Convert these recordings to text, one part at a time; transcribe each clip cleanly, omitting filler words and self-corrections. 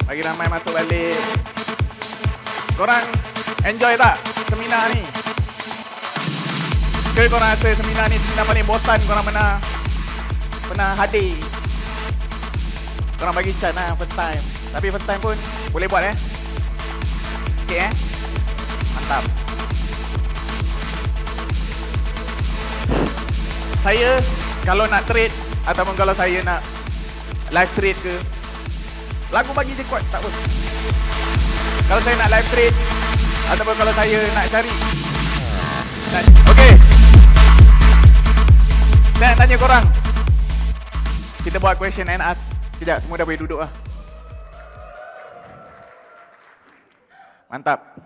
Bagi ramai masuk balik. Korang enjoy tak seminar ni? Ke korang rasa seminar ni seminar paling bosan korang pernah hadir? Korang bagi chat lah first time. Tapi first time pun boleh buat Okay mantap. Saya kalau nak trade ataupun kalau saya nak live trade ke, lagu bagi je kuat tak pun. Kalau saya nak live trade ataupun kalau saya nak cari. Okay, saya nak tanya korang. Kita buat question and ask. Sekejap, semua dah boleh duduk lah. Mantap.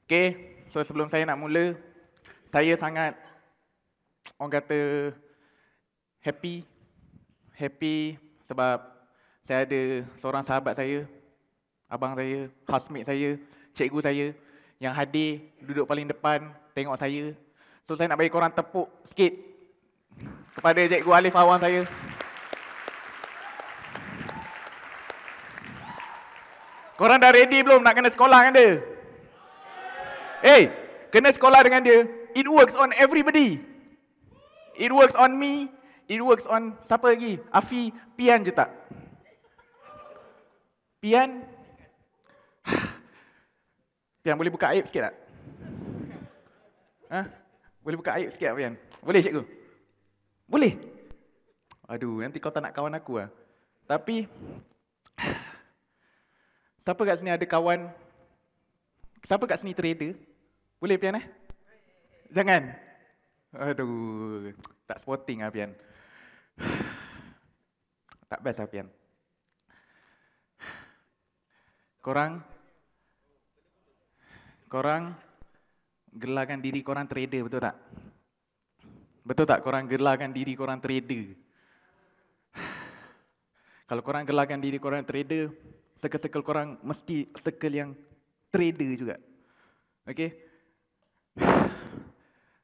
Okay, so sebelum saya nak mula, saya sangat orang kata happy sebab saya ada seorang sahabat saya, abang saya, housemate saya, cikgu saya yang hadir duduk paling depan tengok saya. So saya nak bagi korang tepuk sikit kepada cikgu Alif awang saya. Korang dah ready belum nak kena sekolah dengan dia? Kena sekolah dengan dia. It works on everybody. It works on me. It works on siapa lagi? Afi, Pian je tak? Pian? Pian boleh buka aib sikit tak? Boleh buka aib sikit tak Pian? Boleh cikgu? Boleh? Aduh, nanti kau tak nak kawan aku lah. Tapi siapa kat sini ada kawan? Siapa kat sini trader? Boleh Pian Jangan. Aduh, tak sporting lah Pian. Tak best lah Pian. Korang gelarkan diri korang trader, betul tak? Betul tak korang gelarkan diri korang trader? Kalau korang gelarkan diri korang trader, circle-circle korang mesti circle yang trader juga. Okay?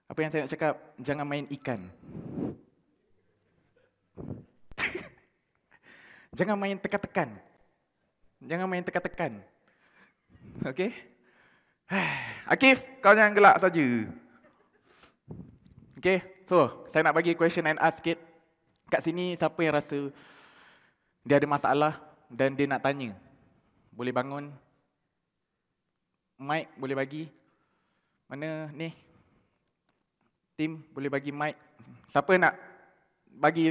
Apa yang saya nak cakap, jangan main ikan. Jangan main tekan-tekan. Jangan main tekan-tekan. Okay? Akif, kau jangan gelak saja. Okay, so saya nak bagi question and ask sikit. Kat sini siapa yang rasa dia ada masalah dan dia nak tanya? Boleh bangun. Mic boleh bagi. Mana ni? Tim boleh bagi mic. Siapa nak bagi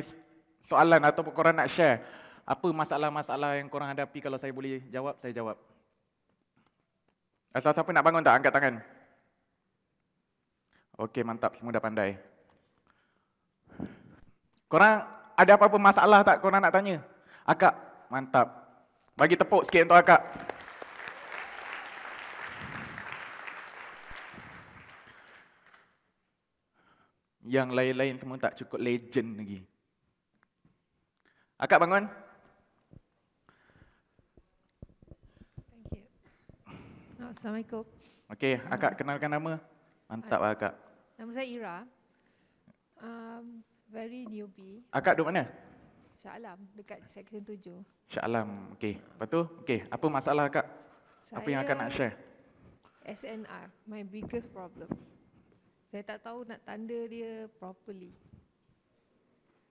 soalan ataupun korang nak share apa masalah-masalah yang korang hadapi? Kalau saya boleh jawab, saya jawab. Asal siapa nak bangun tak? Angkat tangan. Okey, mantap. Semua dah pandai. Korang ada apa-apa masalah tak korang nak tanya? Akak, mantap. Bagi tepuk sikit untuk akak. Yang lain-lain semua tak cukup legend lagi. Akak bangun. Thank you. Assalamualaikum. Okey, akak kenalkan nama. Mantap akak. Nama saya Ira. Very newbie. Akak duduk mana? Shah Alam, dekat Section 7. Shah Alam. Okey, lepas tu, okey, apa masalah akak? Apa yang akak nak share? SNR, my biggest problem. Saya tak tahu nak tanda dia properly.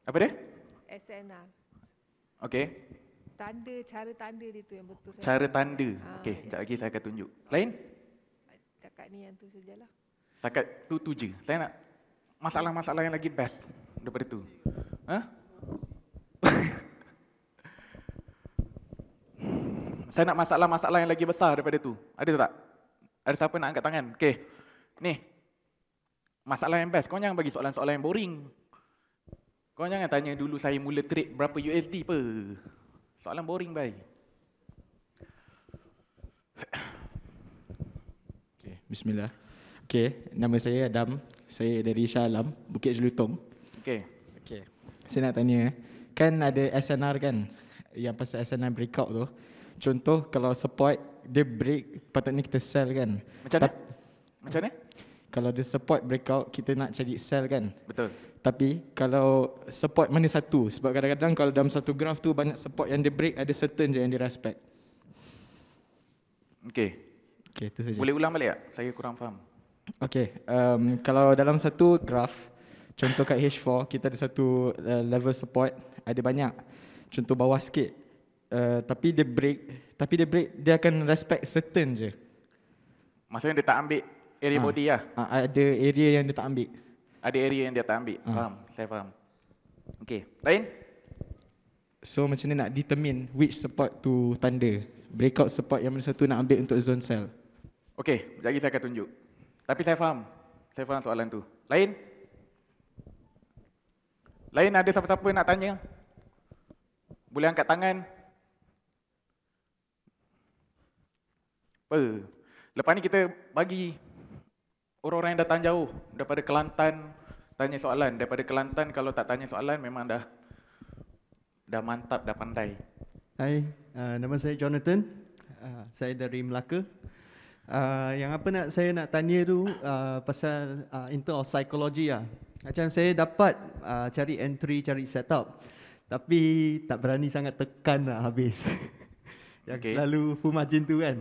Apa dia? SNR. Okey. Cara tanda dia tu yang betul. Cara tanda. Okey, yes. sekejap lagi saya akan tunjuk. Lain? Dekat ni yang tu sajalah. Setakat tu je. Saya nak masalah-masalah yang lagi best daripada tu. Saya nak masalah-masalah yang lagi besar daripada tu. Ada tak? Ada siapa nak angkat tangan? Okey. Ni. Masalah yang best. Kau jangan bagi soalan-soalan yang boring. Kau jangan tanya dulu saya mula trade berapa USD apa. Soalan boring bye. Okay, bismillah. Okay, nama saya Adam. Saya dari Shah Alam, Bukit Jelutong. Okey. Okay. Saya nak tanya, kan ada SNR kan? Yang pasal SNR breakout tu. Contoh kalau support dia break, patutnya kita sell kan? Macam mana? Macam mana? Kalau dia support breakout, kita nak cari sell kan? Betul. Tapi kalau support mana satu? Sebab kadang-kadang kalau dalam satu graph tu banyak support yang dia break, ada certain je yang dia respect. Okey. Okay, itu saja. Boleh ulang balik tak? Saya kurang faham. Okay, kalau dalam satu graph, contoh kat H4, kita ada satu level support, ada banyak. Contoh bawah sikit, tapi dia break, dia akan respect certain je. Maksudnya dia tak ambil area Ah. body lah. Ada area yang dia tak ambil. Ada area yang dia tak ambil. Faham, saya faham. Okey, lain? So macam mana nak determine which support to tanda? Breakout support yang mana satu nak ambil untuk zone sell. Okey, sekejap lagi saya akan tunjuk. Tapi saya faham. Saya faham soalan tu. Lain? Lain ada siapa-siapa nak tanya? Boleh angkat tangan? Apa? Lepas ni kita bagi orang-orang yang datang jauh daripada Kelantan tanya soalan. Daripada Kelantan kalau tak tanya soalan memang dah mantap, dah pandai. Hai, nama saya Jonathan. Saya dari Melaka. Yang apa saya nak tanya tu pasal in terms of psychology lah. Macam saya dapat cari entry, cari setup, tapi tak berani sangat tekan nak habis. Yang Okey. selalu full margin tu kan.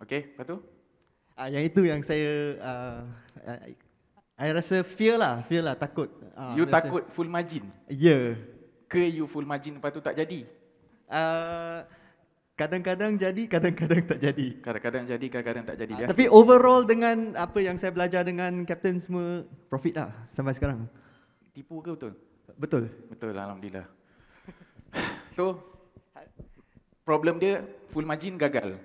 Okey, lepas tu? Yang itu yang saya I rasa fear lah, takut. You takut full margin? Ya. Ke you full margin lepas tu tak jadi? Kadang-kadang jadi, kadang-kadang tak jadi. Kadang-kadang jadi, kadang-kadang tak jadi. Tapi overall dengan apa yang saya belajar dengan Captain semua, profit lah sampai sekarang. Tipu ke betul? Betul. Betul, Alhamdulillah. So, problem dia full margin gagal.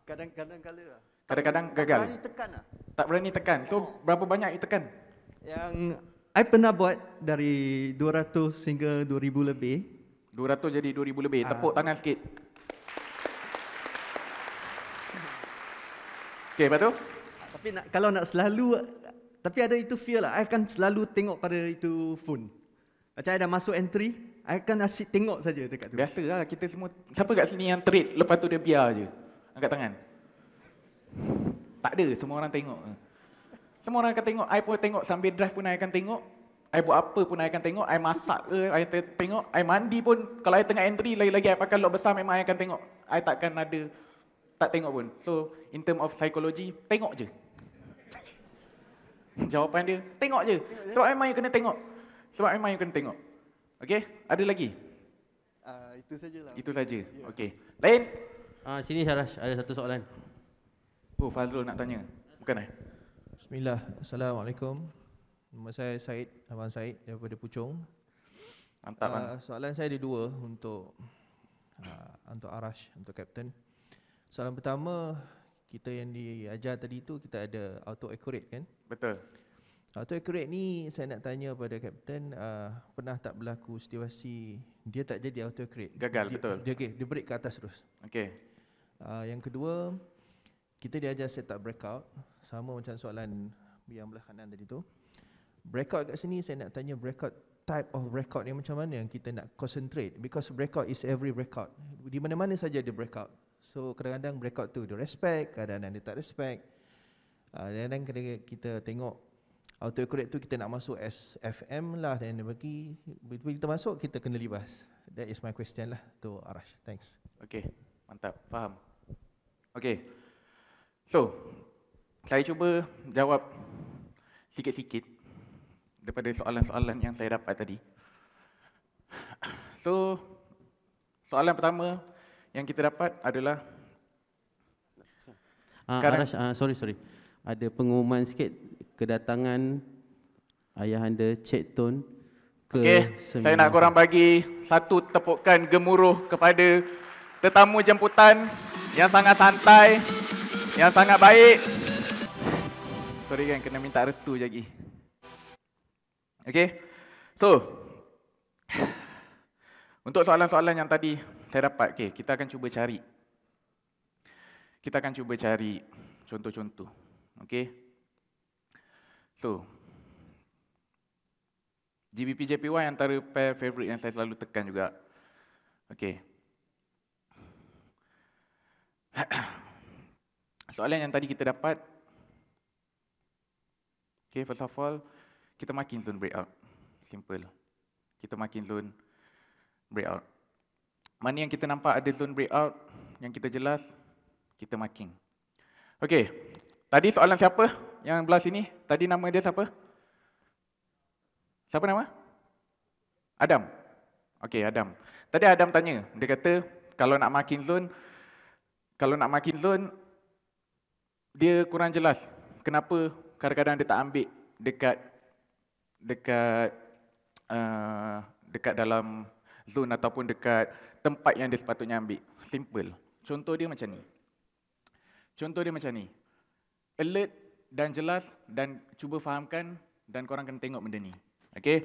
Kadang-kadang kala lah. Kadang-kadang Tak gagal. berani tekan lah. Tak berani tekan. So, berapa banyak you tekan? Yang I pernah buat dari 200 hingga 2000 lebih. 200 jadi 2000 lebih. Tepuk tangan sikit. Okey, lepas tu? Tapi kalau nak selalu, tapi ada itu fear lah. I akan selalu tengok pada itu phone. Macam I dah masuk entry, I akan asyik tengok saja dekat tu. Biasalah kita semua. Siapa kat sini yang trade lepas tu dia biar je? Angkat tangan. Tak ada, semua orang tengok. Semua orang akan tengok. I pun tengok sambil drive pun I akan tengok. I buat apa pun I akan tengok. I masak ke, I tengok. I mandi pun, kalau I tengah entry, lagi-lagi I pakai lock besar memang I akan tengok. I takkan ada, tak tengok pun. So, in term of psychology, tengok je. Jawapan dia, tengok je. Sebab memang you kena tengok. Sebab memang you kena tengok. Okey, ada lagi? Itu sajalah. Itu saja. Okey. Lain? Sini Syarash, ada satu soalan. Oh, Fazrul nak tanya. Bukan Bismillah. Assalamualaikum. Nama saya Said, Abang Said daripada Puchong. Mantap. Soalan saya ada dua untuk Arash, untuk Kapten. Soalan pertama, kita yang diajar tadi tu kita ada auto accurate kan? Betul. Auto accurate ni saya nak tanya pada Kapten, pernah tak berlaku situasi dia tak jadi auto accurate? Gagal, betul. Dia break ke atas terus. Okey. Yang kedua, kita diajar setup breakout, sama macam soalan yang belah kanan tadi tu. Breakout kat sini saya nak tanya breakout, type of breakout yang macam mana yang kita nak concentrate, because breakout is every breakout. Di mana-mana saja ada breakout. So kadang-kadang breakout tu dia respect, kadang-kadang dia tak respect. Kadang-kadang kita tengok auto accurate tu kita nak masuk SFM lah, dan dia bagi bila kita masuk kita kena libas. That is my question lah to Arash. Thanks. Okey. Mantap. Faham. Okey. So, saya cuba jawab sikit-sikit daripada soalan-soalan yang saya dapat tadi. So, soalan pertama yang kita dapat adalah Arash, sorry. Ada pengumuman sikit kedatangan ayahanda Cik Tun ke okey, saya nak korang bagi satu tepukan gemuruh kepada tetamu jemputan yang sangat santai, yang sangat baik. Sorry kan, kena minta restu je lagi. Okey, so untuk soalan-soalan yang tadi saya dapat, okay, kita akan cuba cari. Kita akan cuba cari contoh-contoh. Okey. So, GBP JPY antara pair favorite yang saya selalu tekan juga. Okey. Soalan yang tadi kita dapat. Okay, first of all, kita makin zone breakout. Simple. Kita makin zone breakout. Mana yang kita nampak ada zone breakout, yang kita jelas, Kita marking. Okey. Tadi soalan siapa yang belah sini? Tadi nama dia siapa? Siapa nama? Adam. Okey, Adam. Tadi Adam tanya, dia kata kalau nak marking zone, dia kurang jelas. Kenapa kadang-kadang dia tak ambil dekat dalam zone ataupun dekat tempat yang dia sepatutnya ambil. Simple. Contoh dia macam ni. Alert dan jelas dan cuba fahamkan dan korang kena tengok benda ni. Okey.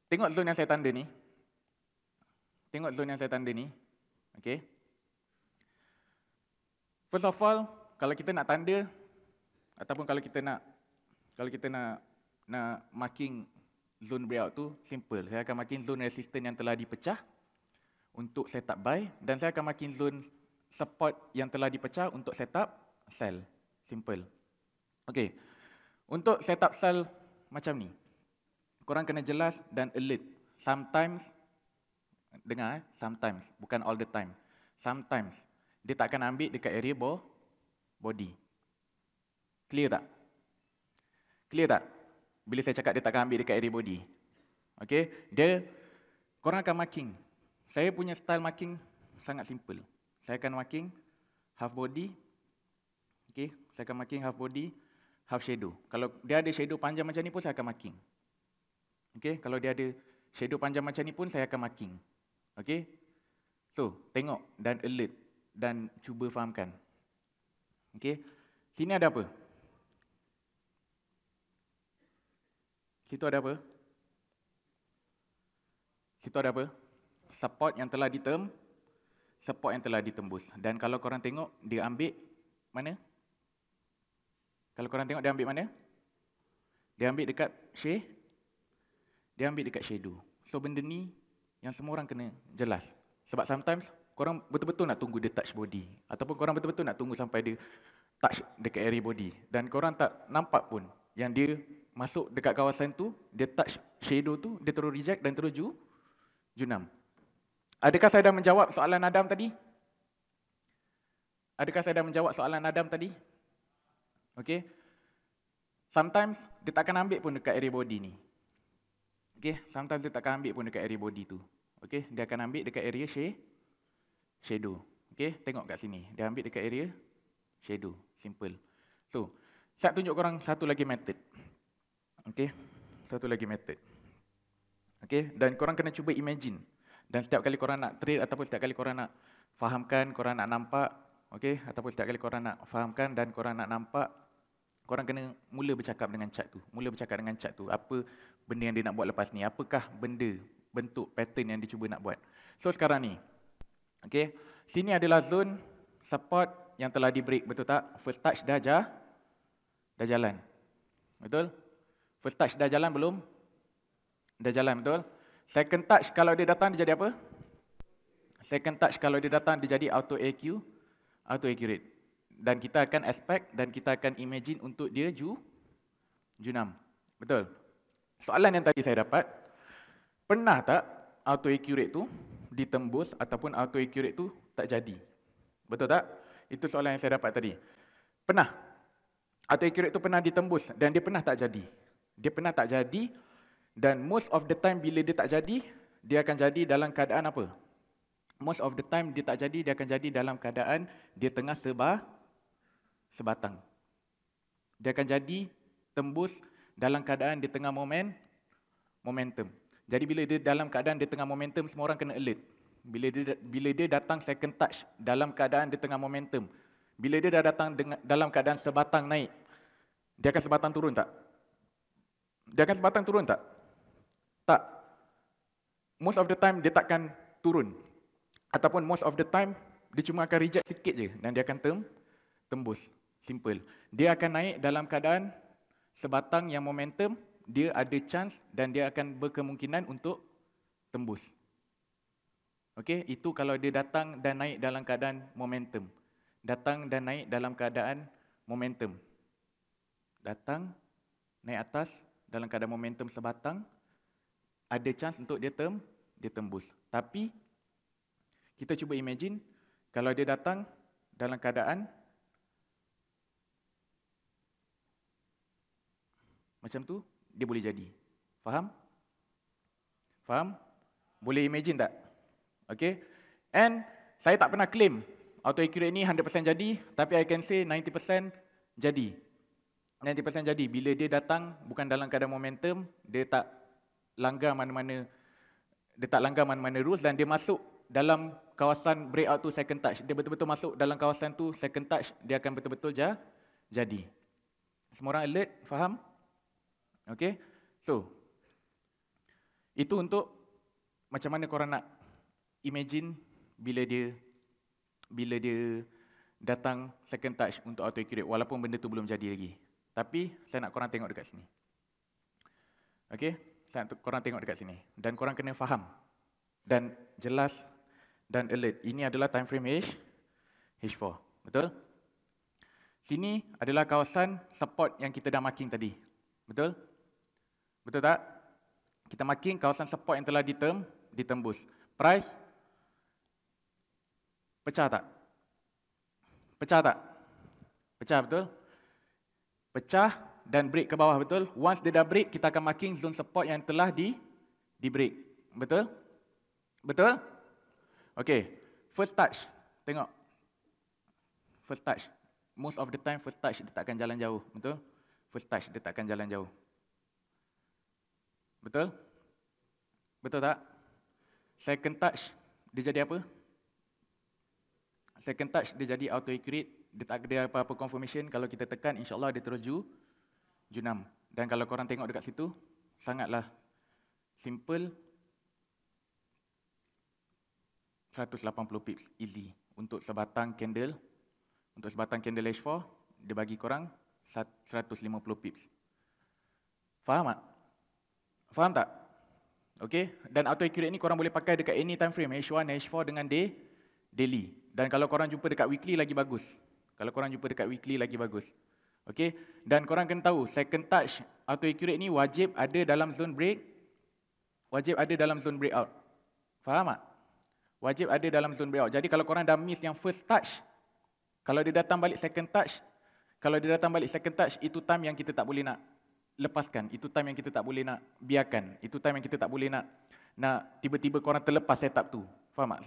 Tengok zone yang saya tanda ni. Okey. First of all, kalau kita nak tanda ataupun kalau kita nak marking zone breakout tu simple. Saya akan marking zone resistance yang telah dipecah untuk setup buy dan saya akan marking zone support yang telah dipecah untuk setup sell. Simple. Okey. Untuk setup sell macam ni, korang kena jelas dan alert. Sometimes, dengar sometimes, bukan all the time. Sometimes, dia tak akan ambil dekat area body. Clear tak? Bila saya cakap dia tak akan ambil dekat area body. Okey, korang akan marking. Saya punya style marking sangat simple. Saya akan marking half body. Okey, saya akan marking half body, half shadow. Kalau dia ada shadow panjang macam ni pun saya akan marking. Okey, kalau dia ada shadow panjang macam ni pun saya akan marking. Okey. So, tengok dan alert dan cuba fahamkan. Okey. Sini ada apa? Situ ada apa? Support yang telah ditembus. Dan kalau korang tengok dia ambil mana? Dia ambil dekat shadow. So benda ni yang semua orang kena jelas. Sebab sometimes korang betul-betul nak tunggu dia touch body ataupun korang betul-betul nak tunggu sampai dia touch dekat area body dan korang tak nampak pun yang dia masuk dekat kawasan tu, dia touch shadow tu, dia terus reject dan terus junam. Adakah saya dah menjawab soalan Adam tadi? Okey. Sometimes dia tak akan ambil pun dekat area body ni. Okey, sometimes dia tak akan ambil pun dekat area body tu. Okey, dia akan ambil dekat area shadow. Okey, tengok kat sini. Dia ambil dekat area shadow. Simple. So, saya tunjuk korang satu lagi method. Okey, Okey, dan korang kena cuba imagine. Dan setiap kali korang nak trade ataupun setiap kali korang nak fahamkan, korang nak nampak, okey, ataupun setiap kali korang nak fahamkan dan korang nak nampak, korang kena mula bercakap dengan chart tu. Apa benda yang dia nak buat lepas ni? Apakah bentuk pattern yang dia cuba nak buat? So sekarang ni, okey, sini adalah zone support yang telah di break, betul tak? First touch dah jalan. Betul? First touch dah jalan belum? Dah jalan, betul? Second touch kalau dia datang dia jadi apa? Second touch kalau dia datang dia jadi auto accurate. Dan kita akan expect dan kita akan imagine untuk dia junam. Betul? Soalan yang tadi saya dapat, pernah tak auto accurate tu ditembus ataupun auto accurate tu tak jadi? Betul tak? Itu soalan yang saya dapat tadi. Pernah. Auto accurate tu pernah ditembus dan dia pernah tak jadi. Dan most of the time bila dia tak jadi, dia akan jadi dalam keadaan apa? Most of the time dia tak jadi, dia akan jadi dalam keadaan dia tengah sebatang. Dia akan jadi tembus dalam keadaan dia tengah momentum. Jadi bila dia dalam keadaan dia tengah momentum, semua orang kena alert. Bila dia datang second touch dalam keadaan dia tengah momentum. Bila dia dah datang dalam keadaan sebatang naik, dia akan sebatang turun tak? Tak. Most of the time dia takkan turun. Ataupun most of the time dia cuma akan reject sikit je dan dia akan tembus. Simple. Dia akan naik dalam keadaan sebatang yang momentum, dia ada chance dan dia akan berkemungkinan untuk tembus. Okey, itu kalau dia datang dan naik dalam keadaan momentum. Datang naik atas dalam keadaan momentum sebatang, ada chance untuk dia tembus. Tapi kita cuba imagine kalau dia datang dalam keadaan macam tu, dia boleh jadi. Faham? Faham? Boleh imagine tak? Okay. And saya tak pernah claim autoaccurate ni 100% jadi, tapi I can say 90% jadi. 90% jadi. Bila dia datang bukan dalam keadaan momentum, dia tak langgar mana-mana rules dan dia masuk dalam kawasan breakout tu second touch. Dia betul-betul masuk dalam kawasan tu second touch, dia akan betul-betul jadi. Semua orang alert? Faham? Okay. So, itu untuk macam mana korang nak imagine bila dia datang second touch untuk autoaccurate walaupun benda tu belum jadi lagi. Tapi saya nak korang tengok dekat sini. Okay? Saya nak korang tengok dekat sini. Dan korang kena faham. Dan jelas dan alert. Ini adalah time frame H4. Betul? Sini adalah kawasan support yang kita dah marking tadi. Betul? Betul tak? Kita marking kawasan support yang telah ditembus. Price pecah tak? Pecah tak? Pecah, betul? Pecah dan break ke bawah, betul? Once dia dah break, kita akan marking zone support yang telah di break. Betul? Betul? Okay. First touch. Tengok. First touch. Most of the time first touch dia tak akan jalan jauh. Betul? First touch dia tak akan jalan jauh. Betul? Betul tak? Second touch dia jadi apa? Second touch dia jadi autoaccurate. Dia tak ada apa-apa confirmation. Kalau kita tekan, insyaAllah dia terus Ju6. Dan kalau korang tengok dekat situ, sangatlah simple. 180 pips easy untuk sebatang candle. Untuk sebatang candle H4, dia bagi korang 150 pips. Faham tak? Faham tak? Okay. Dan autoaccurate ni korang boleh pakai dekat any time frame, H1, H4 dengan daily. Dan kalau korang jumpa dekat weekly lagi bagus. Okay. Dan korang kena tahu, second touch autoaccurate ni wajib ada dalam zone break. Wajib ada dalam zone breakout. Faham tak? Wajib ada dalam zone breakout. Jadi kalau korang dah miss yang first touch, kalau dia datang balik second touch, itu time yang kita tak boleh nak lepaskan. Itu time yang kita tak boleh nak biarkan. Itu time yang kita tak boleh nak tiba-tiba korang terlepas setup tu. Faham tak?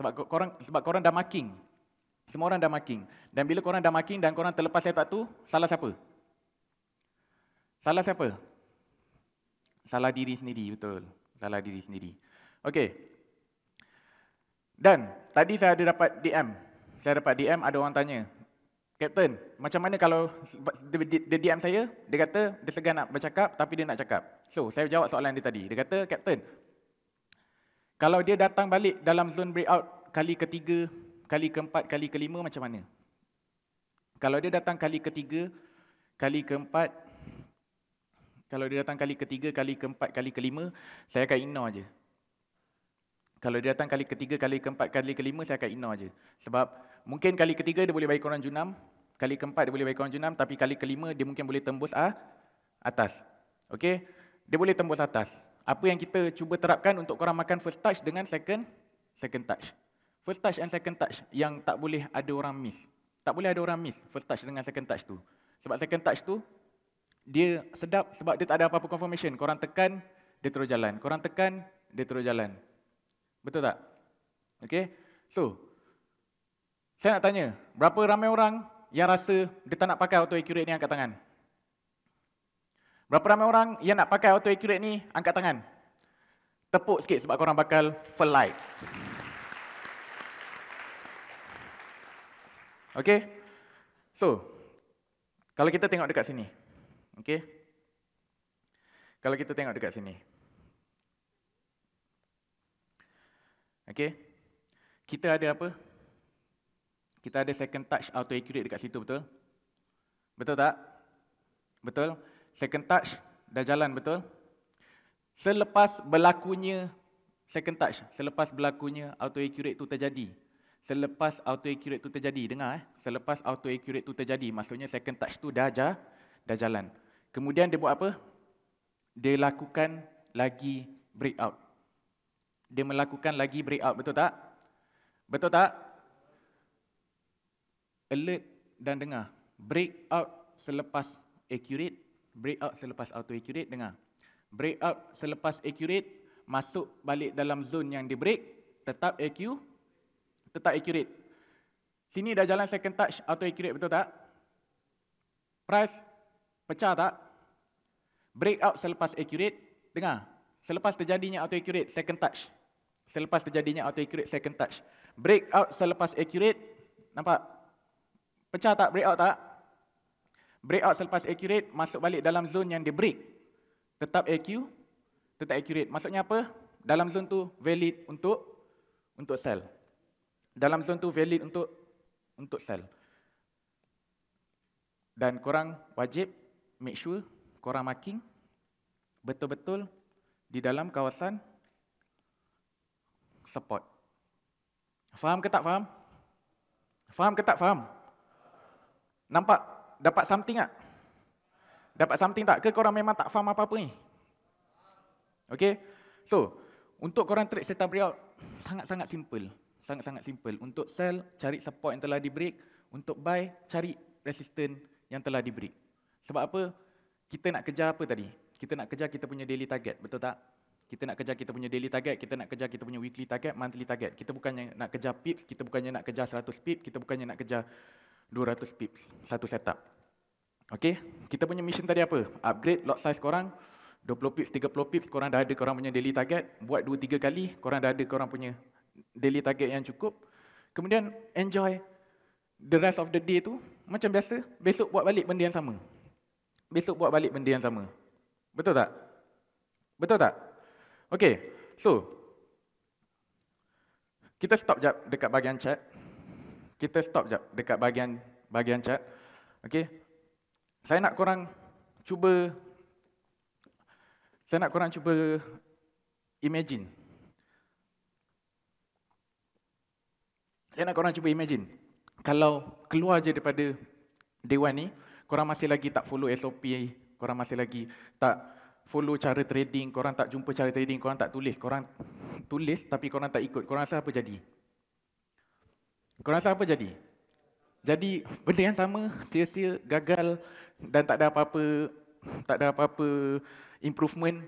Sebab korang dah marking. Semua orang dah marking. Dan bila korang dah marking dan korang terlepas setup tu, salah siapa? Salah siapa? Salah diri sendiri, betul. Salah diri sendiri. Okey. Dan tadi saya ada dapat DM. Ada orang tanya, Captain, macam mana kalau dia DM saya, dia kata dia segan nak bercakap tapi dia nak cakap. So, saya jawab soalan dia tadi. Dia kata, Captain, kalau dia datang balik dalam zone breakout kali ketiga, kali keempat, kali kelima macam mana? Kalau dia datang kali ketiga, kali keempat, kalau dia datang kali ketiga, kali keempat, kali kelima, saya akan ignore je. Kalau dia datang kali ketiga, kali keempat, kali kelima, saya akan ignore je. Sebab mungkin kali ketiga dia boleh bagi korang Ju6, kali keempat dia boleh bagi korang Ju6, tapi kali kelima dia mungkin boleh tembus atas. Okey? Dia boleh tembus atas. Apa yang kita cuba terapkan untuk korang makan first touch dengan second touch. First touch and second touch yang tak boleh ada orang miss. Tak boleh ada orang miss first touch dengan second touch tu. Sebab second touch tu dia sedap sebab dia tak ada apa-apa confirmation. Korang tekan, dia terus jalan. Korang tekan, dia terus jalan. Betul tak? Okay. So, saya nak tanya, berapa ramai orang yang rasa dia tak nak pakai autoaccurate ni angkat tangan? Berapa ramai orang yang nak pakai autoaccurate ni angkat tangan? Tepuk sikit sebab korang bakal full light. Okay. So, kalau kita tengok dekat sini. Okay. Kalau kita tengok dekat sini. Okay. Kita ada apa? Kita ada second touch autoaccurate dekat situ, betul? Betul tak? Betul? Second touch dah jalan, betul? Selepas berlakunya second touch, selepas berlakunya autoaccurate tu terjadi. Selepas autoaccurate tu terjadi, dengar selepas autoaccurate tu terjadi, maksudnya second touch tu dah jalan. Kemudian dia buat apa? Dia lakukan lagi breakout. Dia melakukan lagi breakout, betul tak? Betul tak? alert dan dengar. Break out selepas accurate, break out selepas auto accurate, dengar. Break out selepas accurate, masuk balik dalam zone yang di break, tetap accurate. Sini dah jalan second touch auto accurate, betul tak? Price pecah tak? Break out selepas accurate, dengar. Selepas terjadinya auto accurate second touch. Selepas terjadinya auto accurate second touch. Break out selepas accurate, nampak? Pecah tak? Break out tak? Break out selepas accurate, masuk balik dalam zone yang dia break. Tetap accurate. Maksudnya apa? Dalam zone tu valid untuk sell. Dalam zone tu valid untuk sell. Dan korang wajib make sure korang marking betul-betul di dalam kawasan support. Faham ke tak faham? Faham ke tak faham? Nampak? Dapat something tak? Dapat something tak? Ke korang memang tak faham apa-apa ni? Okay? So, untuk korang trade setup breakout, sangat-sangat simple. Sangat-sangat simple. Untuk sell, cari support yang telah di break. Untuk buy, cari resistance yang telah di break. Sebab apa? Kita nak kejar apa tadi? Kita nak kejar kita punya daily target, betul tak? Kita nak kejar kita punya daily target, kita nak kejar kita punya weekly target, monthly target. Kita bukannya nak kejar pips, kita bukannya nak kejar 100 pips, kita bukannya nak kejar 200 pips satu setup. Okay? Kita punya mission tadi apa? Upgrade lot size korang, 20 pips, 30 pips, korang dah ada korang punya daily target. Buat 2-3 kali, korang dah ada korang punya daily target yang cukup. Kemudian enjoy the rest of the day tu. Macam biasa, besok buat balik benda yang sama. Besok buat balik benda yang sama. Betul tak? Betul tak? Okay, so kita stop jap dekat bahagian chat. Kita stop jap dekat bahagian chat. Okay. Saya nak korang cuba imagine. Kalau keluar je daripada dewan ni, korang masih lagi tak follow SOP, korang masih lagi tak follow cara trading, korang tak jumpa cara trading, korang tak tulis, korang tulis tapi korang tak ikut. Korang rasa apa jadi? Korang rasa apa jadi? Jadi benda yang sama, sia-sia, gagal dan tak ada apa-apa improvement.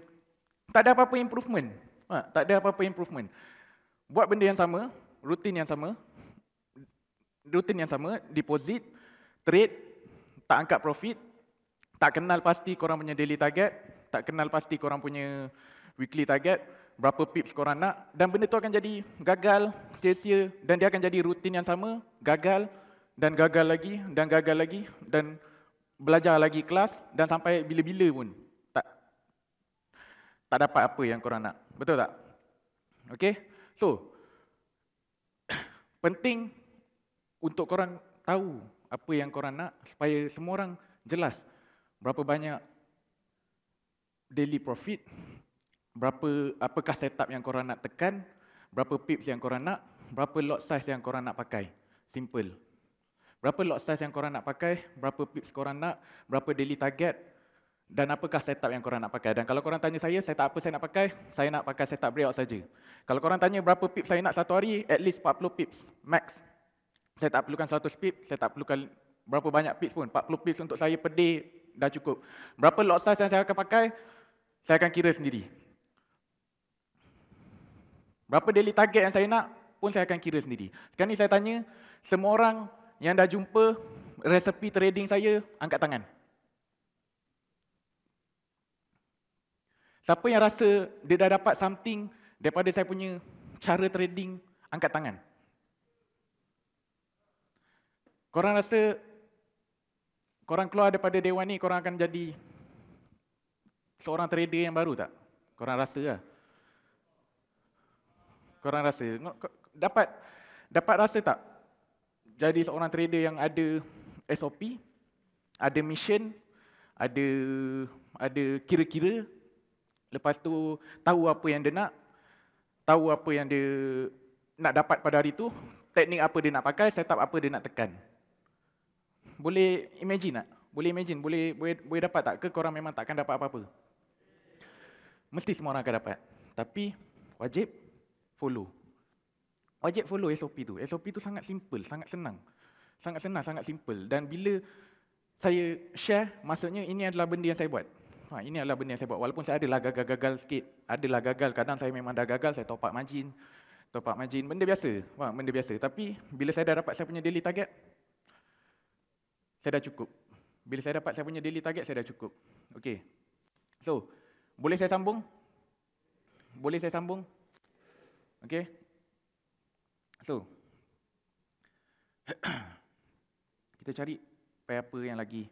Tak ada apa-apa improvement. Tak ada apa-apa improvement. Buat benda yang sama, rutin yang sama, deposit, trade, tak angkat profit, tak kenal pasti korang punya daily target, tak kenal pasti korang punya weekly target, berapa pips korang nak, dan benda tu akan jadi gagal, sia-sia, dan dia akan jadi rutin yang sama, gagal lagi, dan belajar lagi kelas, dan sampai bila-bila pun tak dapat apa yang korang nak. Betul tak? Okay? So, penting untuk korang tahu apa yang korang nak supaya semua orang jelas berapa banyak daily profit, apakah setup yang korang nak tekan, berapa pips yang korang nak, berapa lot size yang korang nak pakai. Simple. Berapa lot size yang korang nak pakai, berapa pips korang nak, berapa daily target, dan apakah setup yang korang nak pakai. Dan kalau korang tanya saya, setup apa saya nak pakai? Saya nak pakai setup breakout saja. Kalau korang tanya berapa pips saya nak satu hari, at least 40 pips, max. Saya tak perlukan 100 pips, saya tak perlukan berapa banyak pips pun. 40 pips untuk saya per day dah cukup. Berapa lot size yang saya akan pakai, saya akan kira sendiri. Berapa daily target yang saya nak pun saya akan kira sendiri. Sekarang ni saya tanya, semua orang yang dah jumpa resepi trading saya, angkat tangan. Siapa yang rasa dia dah dapat something daripada saya punya cara trading, angkat tangan. Korang rasa korang keluar daripada dewan ni, korang akan jadi seorang trader yang baru tak? Korang rasa lah. Korang rasa. Dapat rasa tak? Jadi seorang trader yang ada SOP, ada mission, ada kira-kira, lepas tu tahu apa yang dia nak, tahu apa yang dia nak dapat pada hari tu, teknik apa dia nak pakai, setup apa dia nak tekan. Boleh imagine tak? Boleh imagine, boleh dapat tak? Ke korang memang takkan dapat apa-apa? Mesti semua orang akan dapat. Tapi wajib follow. Wajib follow SOP tu. SOP tu sangat simple, sangat senang. Sangat senang, sangat simple. Dan bila saya share, maksudnya ini adalah benda yang saya buat. Ini adalah benda yang saya buat. Walaupun saya adalah gagal-gagal sikit. Adalah gagal, kadang saya memang dah gagal, saya top up margin. Benda biasa. Benda biasa. Tapi bila saya dah dapat saya punya daily target, saya dah cukup. Bila saya dapat saya punya daily target, saya dah cukup. Okay. So, boleh saya sambung? Boleh saya sambung? Okay. So, kita cari pair apa yang lagi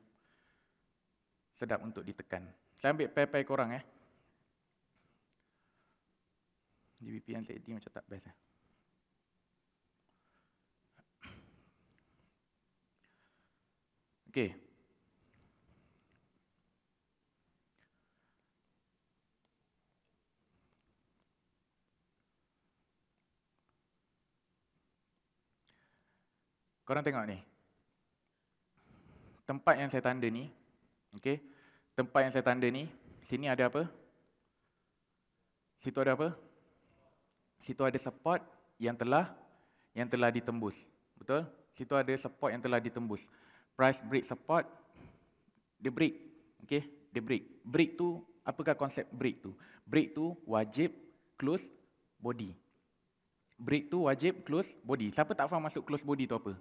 sedap untuk ditekan. Saya ambil pair-pair korang GBP yang ZD macam tak best Okay. Korang tengok ni. Tempat yang saya tanda ni, okey. Tempat yang saya tanda ni, sini ada apa? Situ ada apa? Situ ada support yang telah ditembus. Betul? Situ ada support yang telah ditembus. Price break support, dia break. Okey, dia break. Break tu, apakah konsep break tu? Break tu wajib close body. Break tu wajib close body. Siapa tak faham masuk close body tu apa?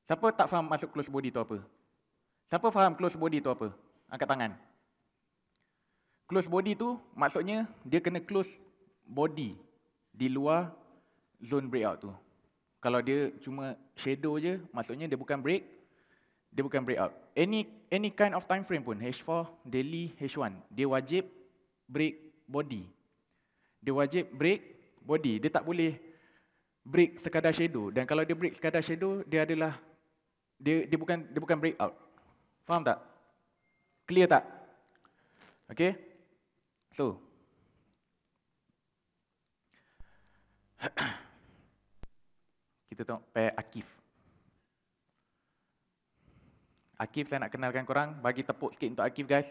Siapa tak faham masuk close body tu apa? Siapa faham close body tu apa? Angkat tangan. Close body tu maksudnya dia kena close body di luar zone breakout tu. Kalau dia cuma shadow je, maksudnya dia bukan break, dia bukan breakout. Any kind of time frame pun, H4, daily, H1, dia wajib break body. Dia wajib break body. Dia tak boleh break sekadar shadow. Dan kalau dia break sekadar shadow, dia adalah dia bukan breakout. Faham tak? Clear tak? Okay? So, kita tengok pair Akif. Akif, saya nak kenalkan korang. Bagi tepuk sikit untuk Akif, guys.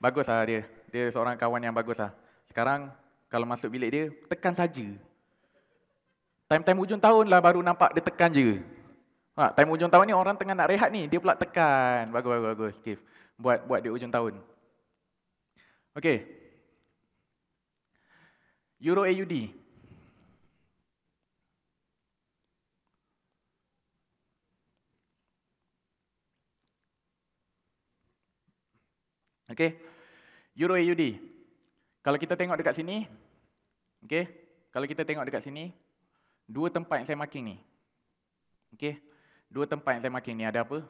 Bagus lah dia. Dia seorang kawan yang bagus lah. Sekarang, kalau masuk bilik dia, tekan saja. Time-time hujung tahun lah baru nampak dia tekan je. Time hujung tahun ni orang tengah nak rehat ni, dia pula tekan. Bagus, Akif. Buat dia hujung tahun. Okay. Euro AUD. Okay. Euro AUD. Kalau kita tengok dekat sini, okay. Kalau kita tengok dekat sini, dua tempat yang saya marking ni. Okay. Dua tempat yang saya marking ni ada apa?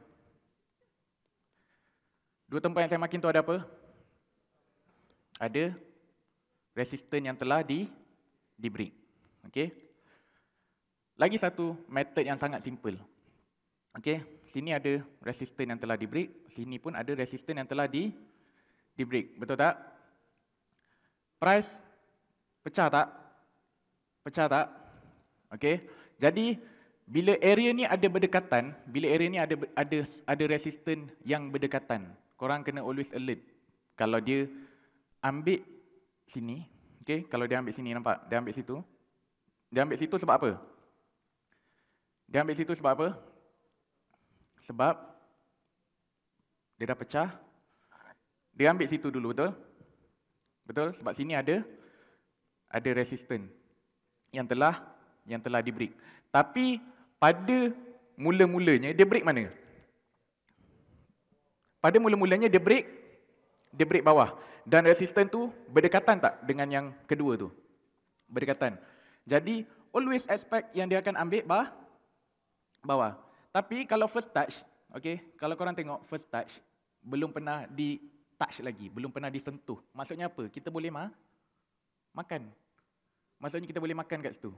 Dua tempat yang saya marking tu ada apa? Ada resistance yang telah di break. Okay. Lagi satu method yang sangat simple. Okay. Sini ada resistance yang telah di break. Sini pun ada resistance yang telah di break. Betul tak? Price pecah tak? Pecah tak? Okay. Jadi bila area ni ada berdekatan, bila area ni ada resistance yang berdekatan, korang kena always alert. Kalau dia ambil sini, okay, kalau dia ambil sini, nampak? Dia ambil situ. Dia ambil situ sebab apa? Dia ambil situ sebab apa? Sebab dia dah pecah. Dia ambil situ dulu, betul? Betul? Sebab sini ada resistance yang telah di break. Tapi pada mula-mulanya dia break mana? Pada mula-mulanya dia break bawah. Dan resistance tu berdekatan tak dengan yang kedua tu? Berdekatan. Jadi always expect yang dia akan ambil bawah. Tapi kalau first touch, okay, kalau korang tengok first touch belum pernah di touch lagi, belum pernah disentuh. Maksudnya apa? Kita boleh makan. Maksudnya kita boleh makan kat situ.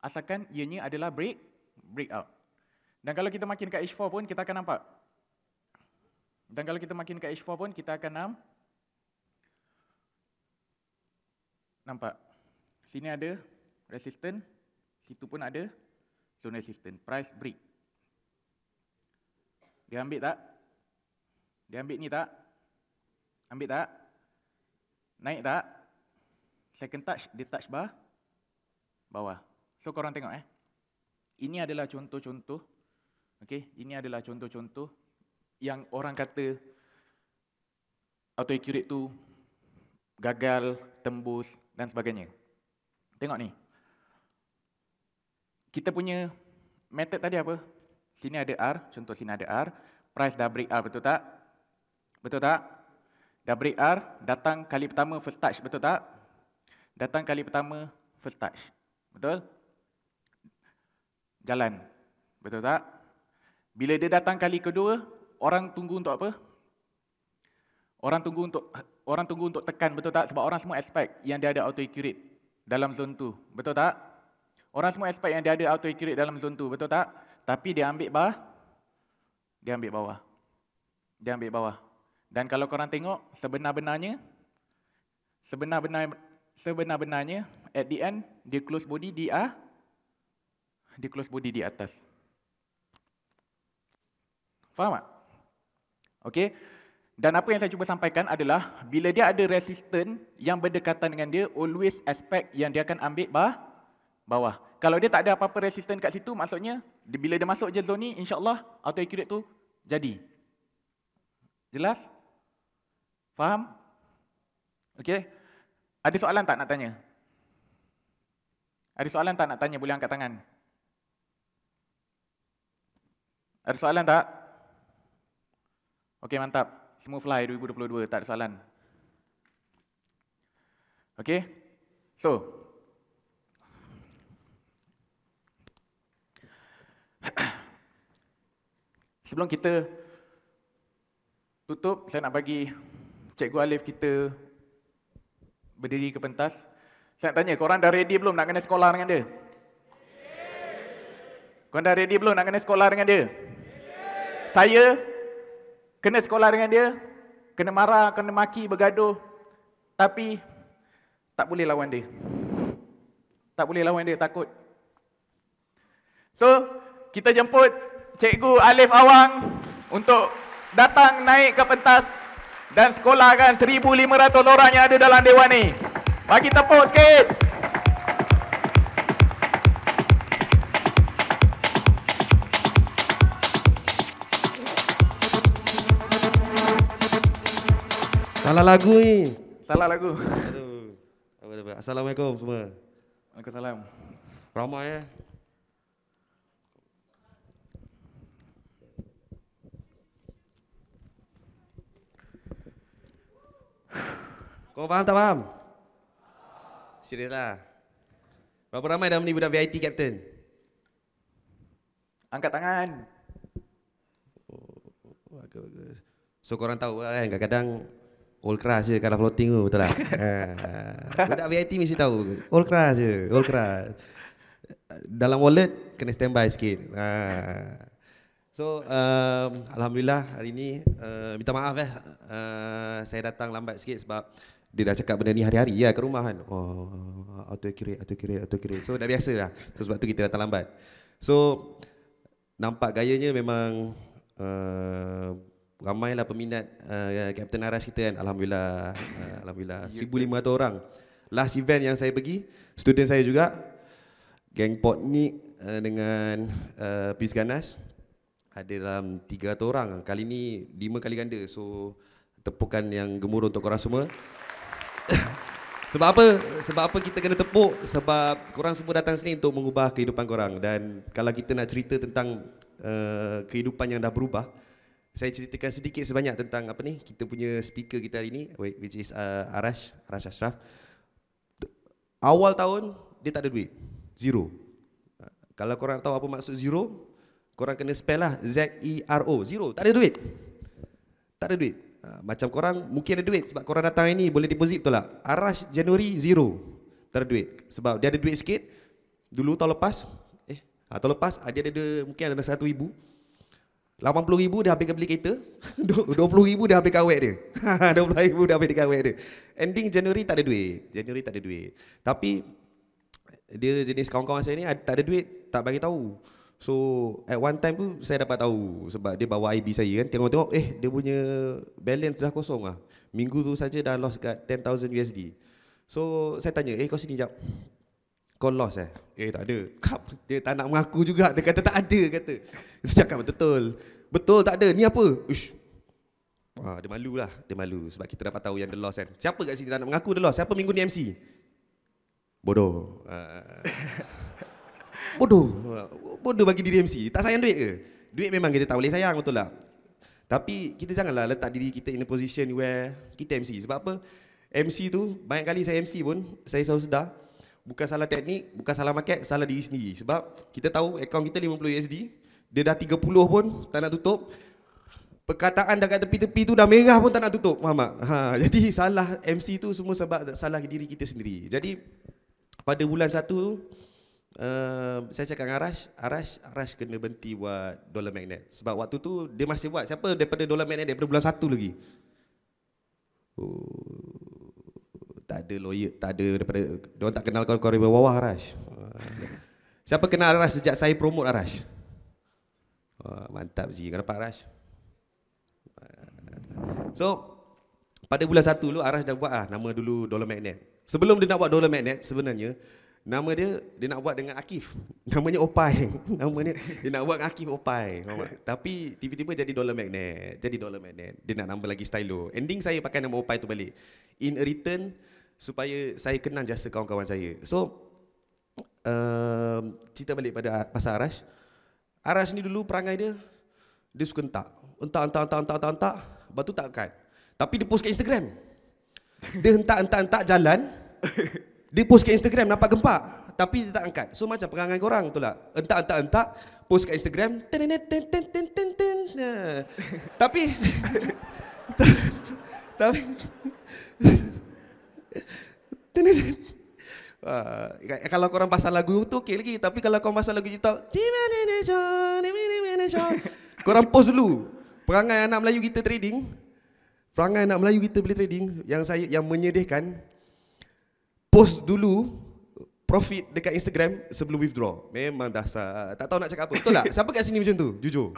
Asalkan ianya adalah breakout. Dan kalau kita makin kat H4 pun kita akan nampak. Dan kalau kita makin kat H4 pun kita akan nampak. Sini ada resistance, situ pun ada zone resistance. Price break. Dia ambil tak? Dia ambil ni tak? Ambil tak? Naik tak? Second touch, dia touch bawah. So korang tengok ini adalah contoh-contoh. Okay, ini adalah contoh-contoh yang orang kata autoaccurate tu gagal, tembus dan sebagainya. Tengok ni. Kita punya method tadi apa? Sini ada R, contoh sini ada R. Price dah break R, betul tak? Betul tak? Dah break R, datang kali pertama first touch, betul tak? Datang kali pertama first touch. Betul? Jalan. Betul tak? Bila dia datang kali kedua, orang tunggu untuk apa? Orang tunggu untuk tekan, betul tak? Sebab orang semua expect yang dia ada autoaccurate dalam zone tu. Betul tak? Orang semua expect yang dia ada autoaccurate dalam zone tu, betul tak? Tapi dia ambil bawah. Dia ambil bawah. Dan kalau korang tengok sebenar-benarnya at the end dia close body di atas. Faham tak? Okey. Dan apa yang saya cuba sampaikan adalah bila dia ada resistance yang berdekatan dengan dia, always expect yang dia akan ambil bawah. Kalau dia tak ada apa-apa resistance kat situ, maksudnya bila dia masuk je zone ni, insya-Allah autoaccurate tu jadi. Jelas? Faham? Okey. Ada soalan tak nak tanya? Ada soalan tak nak tanya? Boleh angkat tangan. Ada soalan tak? Okey, mantap. Smooth Fly 2022, tak ada soalan. Okey. So, sebelum kita tutup, saya nak bagi Cikgu Alif kita berdiri ke pentas. Saya nak tanya, korang dah ready belum nak kena sekolah dengan dia? Korang dah ready belum nak kena sekolah dengan dia? Saya kena sekolah dengan dia, kena marah, kena maki, bergaduh. Tapi tak boleh lawan dia. Tak boleh lawan dia, takut. So, kita jemput Cikgu Alif Awang untuk datang naik ke pentas dan sekolahkan 1,500 orang yang ada dalam dewan ni. Bagi tepuk sikit. Salah lagu ni. Salah lagu. Aduh. Apa. Assalamualaikum semua. Waalaikumsalam. Ramai Kau faham tak faham? Serius lah. Berapa ramai dah ni budak VIT Captain? Angkat tangan. Bagus. So korang tahu lah kan, kadang-kadang all crush je kalau floating tu, betul tak? Budak VIT mesti tahu, all crush je, all crush. Dalam wallet kena standby sikit. So Alhamdulillah hari ni minta maaf saya datang lambat sikit sebab dia dah cakap benda ni hari-hari lah ke rumah kan. Autoaccurate. So dah biasa lah. So sebab tu kita datang lambat. So nampak gayanya memang ramailah peminat Captain Arash kita kan. Alhamdulillah. Alhamdulillah 1,500 orang. Last event yang saya pergi, student saya juga, geng Potnik dengan Peace Ganas, ada dalam 300 orang. Kali ni 5 kali ganda. So tepukan yang gemuruh untuk korang semua. Sebab apa? Sebab apa kita kena tepuk? Sebab korang semua datang sini untuk mengubah kehidupan korang. Dan kalau kita nak cerita tentang kehidupan yang dah berubah, saya ceritakan sedikit sebanyak tentang apa ni, kita punya speaker kita hari ni, which is Arash Ashraf. Awal tahun dia tak ada duit, zero. Kalau korang tahu apa maksud zero, korang kena spell lah, Z-E-R-O, zero, tak ada duit. Tak ada duit. Macam korang mungkin ada duit sebab korang datang ini boleh deposit, betul tak? Arash Januari zero, tak ada duit. Sebab dia ada duit sikit dulu tahun lepas. Tahun lepas dia ada mungkin ada 1,000. 80,000 dia habiskan beli kereta. 20,000 dia habiskan awet dia. 20,000 dia habiskan awet dia. Ending Januari tak ada duit. Tapi dia jenis kawan-kawan saya ni tak ada duit, tak bagi tahu. So at one time tu saya dapat tahu sebab dia bawa IB saya kan, tengok-tengok dia punya balance dah kosong lah. Minggu tu saja dah lost kat 10,000 USD. So saya tanya, kau sini jap. Kau lost tak ada. Dia tak nak mengaku juga. Dia kata tak ada kata. Saya cakap betul. Betul tak ada. Ni apa? Ush. Dia malu lah. Dia malu sebab kita dapat tahu yang dia lost kan. Siapa kat sini tak nak mengaku dia lost? Siapa minggu ni MC? Bodoh. Bodoh bagi diri MC. Tak sayang duit ke? Duit memang kita tak boleh sayang, betul tak? Tapi kita janganlah letak diri kita in a position where kita MC. Sebab apa? MC tu, banyak kali saya MC pun, saya selalu sedar, bukan salah teknik, bukan salah market, salah diri sendiri. Sebab kita tahu akaun kita 50 USD, dia dah 30 pun tak nak tutup. Perkataan dekat tepi-tepi tu dah merah pun tak nak tutup, faham tak? Jadi salah MC tu semua sebab salah diri kita sendiri. Jadi pada bulan 1 tu, saya cakap dengan Arash kena berhenti buat dollar magnet. Sebab waktu tu dia masih buat. Siapa daripada dollar magnet daripada bulan 1 lagi? Tak ada lawyer, tak ada daripada, diorang tak kenal kau dari bawah Arash. Siapa kenal Arash sejak saya promote Arash? Mantap Zee, kau dapat Arash. So pada bulan 1 dulu Arash dah buat nama dulu dollar magnet. Sebelum dia nak buat dollar magnet sebenarnya nama dia nak buat dengan Akif. Namanya Opai. Namanya dia nak buat dengan Akif Opai. Tapi tiba-tiba jadi dollar magnet. Dia nak nambah lagi stylo. Ending saya pakai nama Opai tu balik. In a return supaya saya kenal jasa kawan-kawan saya. So cerita balik pada pasal Arash. Arash ni dulu perangai dia suka entak. Lepas tu tak angkat. Tapi dia post kat Instagram. Dia hentak jalan. Dia post kat Instagram nampak gempak. Tapi dia tak angkat. So macam perangai korang tu lah. Hentak. Post kat Instagram. Tapi kalau korang pasal lagu tu okey lagi. Tapi kalau korang pasal lagu TikTok, korang post dulu perangai anak Melayu kita trading. Perangai anak Melayu kita beli trading yang menyedihkan. Post dulu profit dekat Instagram sebelum withdraw. Memang dasar. Tak tahu nak cakap apa. Betul tak? Siapa kat sini macam tu? Jujur.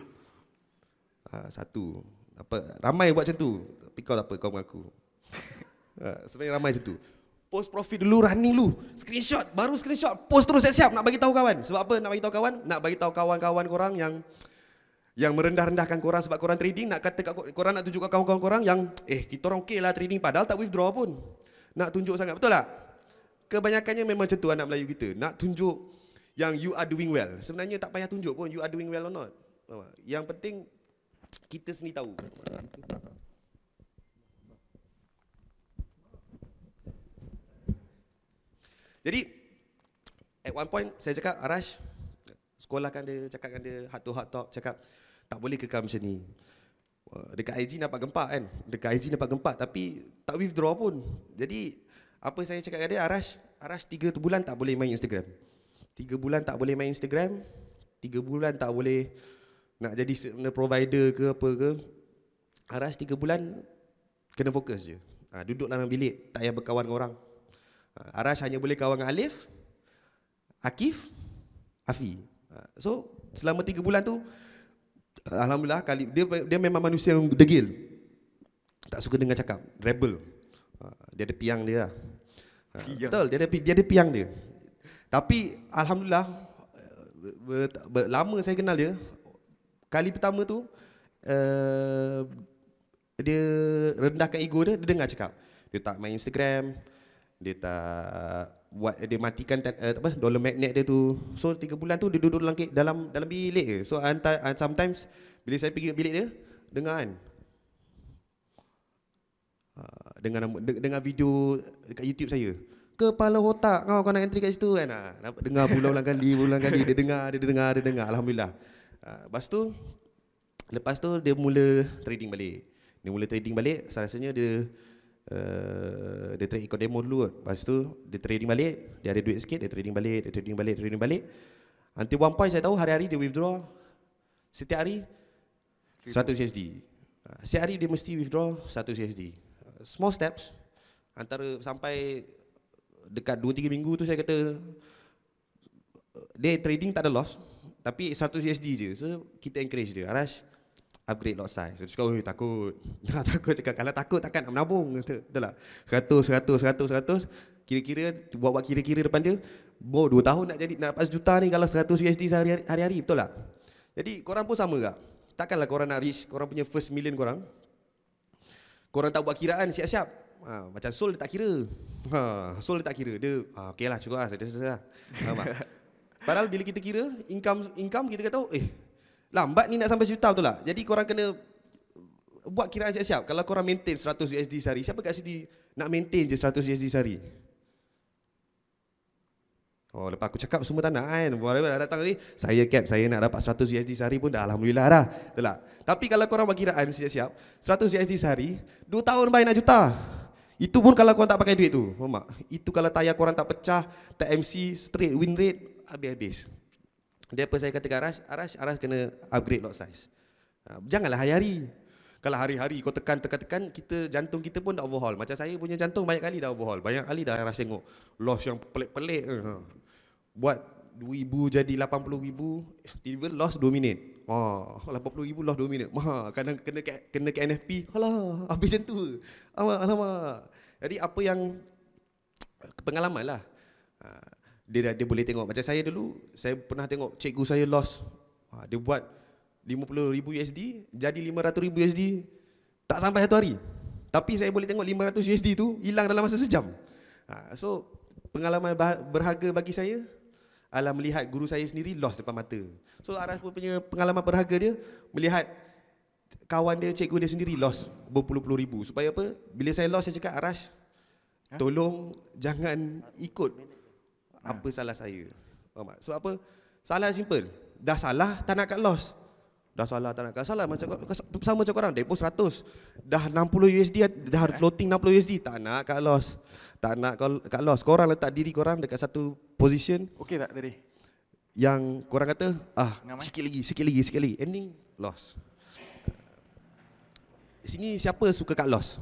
Satu. Ramai buat macam tu. Tapi kau tak apa, kau mengaku. Sebenarnya ramai macam tu. Post profit dulu, running dulu. Screenshot, baru screenshot. Post terus siap-siap nak bagi tahu kawan. Sebab apa nak bagi tahu kawan? Nak bagi tahu kawan-kawan korang yang merendah-rendahkan korang sebab korang trading. Nak kata korang nak tunjuk kat kawan-kawan korang yang kita orang okey lah trading padahal tak withdraw pun. Nak tunjuk sangat, betul tak? Kebanyakannya memang macam tu anak Melayu kita. Nak tunjuk yang you are doing well. Sebenarnya tak payah tunjuk pun you are doing well or not. Yang penting kita sendiri tahu. Jadi at one point saya cakap Arash, sekolahkan dia, cakapkan dia heart to heart talk, cakap tak boleh kekal macam ni. Dekat IG nampak gempak kan. Dekat IG nampak gempak tapi tak withdraw pun. Jadi apa saya cakap kat dia, Arash 3 bulan tak boleh main Instagram. 3 bulan tak boleh main Instagram. 3 bulan tak boleh nak jadi provider ke apa ke. Arash 3 bulan kena fokus je. Duduk dalam bilik, tak payah berkawan dengan orang. Arash hanya boleh kawan dengan Alif, Akif, Afi. So selama 3 bulan tu alhamdulillah dia memang manusia yang degil. Tak suka dengar cakap, rebel. Dia ada piang dia lah. Betul, dia ada piang dia. Tapi alhamdulillah lama saya kenal dia. Kali pertama tu dia rendahkan ego dia dengar cakap. Dia tak main Instagram, dia tak buat, dia matikan dollar magnet dia tu. So 3 bulan tu dia duduk dalam bilik je. So sometimes bila saya pergi ke bilik dia, dengar kan, dengar video dekat YouTube saya. Kepala otak kau nak entry kat situ kan. Dengar berulang kali dia dengar. Alhamdulillah. Lepas tu dia mula trading balik. Rasanya dia trade ikut demo dulu kot. Lepas tu dia trading balik, dia ada duit sikit, dia trading balik. Until one point saya tahu hari-hari dia withdraw. Setiap hari 100 USD. Setiap hari dia mesti withdraw 100 USD. Small steps. Antara sampai dekat 2-3 minggu tu saya kata dia trading tak ada loss, tapi 100 USD je. So kita encourage dia, Arash upgrade lot size. Dia cakap, takut. Takut cakap, kalau takut takkan nak menabung. Betul tak? 100. Kira-kira, buat kira-kira depan dia, 2 tahun nak dapat sejuta ni kalau 100 USD hari-hari, betul tak? Jadi korang pun sama tak? Takkanlah korang nak reach korang punya first million korang tak buat kiraan siap-siap. Macam Sol dia tak kira. Sol dia tak kira. Dia okey lah cukup lah, saya. Faham tak? Padahal bila kita kira income kita kata lambat ni nak sampai sejuta, betul tak? Jadi korang kena buat kiraan siap-siap. Kalau korang maintain 100 USD sehari, siapa kat sini nak maintain je 100 USD sehari? Lepas aku cakap semua tak nak kan. Dah datang ni, saya nak dapat 100 USD sehari pun dah alhamdulillah dah. Betul tak? Tapi kalau korang buat kiraan siap-siap, 100 USD sehari, 2 tahun baik nak juta. Itu pun kalau korang tak pakai duit tu. Faham tak? Itu kalau tayar korang tak pecah, tak MC, straight win rate, habis-habis. Dia apa saya kata kat Arash kena upgrade lot size. Janganlah hari-hari. Kalau hari-hari kau tekan, jantung kita pun dah overhaul. Macam saya punya jantung banyak kali dah overhaul. Banyak kali dah Arash tengok loss yang pelik-pelik. Buat 2,000 jadi 80,000, tiba-tiba loss 2 minit. 80,000 loss 2 minit. Kadang kena ke NFP. Alah, habis macam tu. Alamak. Jadi apa yang pengalaman lah. Dia boleh tengok. Macam saya dulu, saya pernah tengok cikgu saya loss. Dia buat 50,000 USD jadi 500,000 USD tak sampai 1 hari. Tapi saya boleh tengok 500 USD tu hilang dalam masa sejam. So pengalaman berharga bagi saya adalah melihat guru saya sendiri loss depan mata. So Arash pun punya pengalaman berharga dia melihat kawan dia, cikgu dia sendiri loss berpuluh-puluh ribu. Supaya apa? Bila saya loss, saya cakap, Arash, tolong jangan ikut apa salah saya. Sebab apa? Salah simple. Dah salah tak nak kat loss. Dah salah tak nak kat salah. Sama macam korang, depo 100. Dah 60 USD, dah floating 60 USD, tak nak kat loss. Tak nak kat loss. Korang letak diri korang dekat satu position. Okey tak tadi? Yang korang kata, sikit lagi. Ending loss. Sini siapa suka kat loss?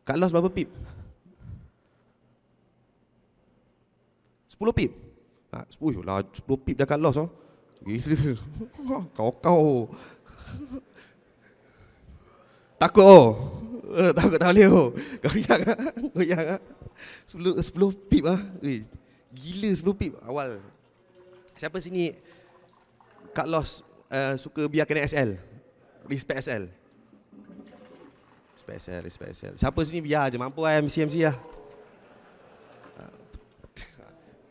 Kat loss berapa pip? 10 pip? 10 pip dah kat loss. Gila. Kau. Takut takut tak boleh Goyang 10 pip Gila 10 pip awal. Siapa sini kat loss suka biar kena SL? Respect SL. Respect SL. Siapa sini biar je mampu MC lah.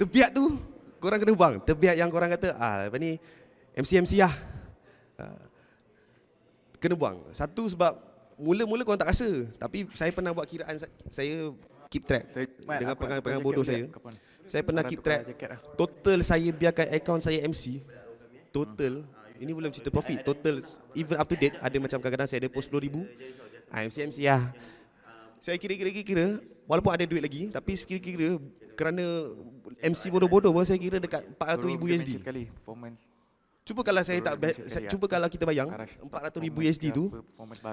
Terbiak tu korang kena buang. Terbiak yang korang kata apa ni MC lah. Kena buang. Satu sebab mula-mula korang tak rasa, tapi saya pernah buat kiraan, saya keep track dengan pengang bodoh saya. Saya pernah keep track total saya biarkan akaun saya MC. Total ini belum cerita profit. Total even up to date ada macam kadang-kadang saya ada post 10,000. MC lah. Saya kira walaupun ada duit lagi, tapi kira-kira kerana MC bodoh-bodoh pun saya kira dekat 400,000 USD. Cuba kalau saya tak cuba kalau kita bayang 400,000 USD tu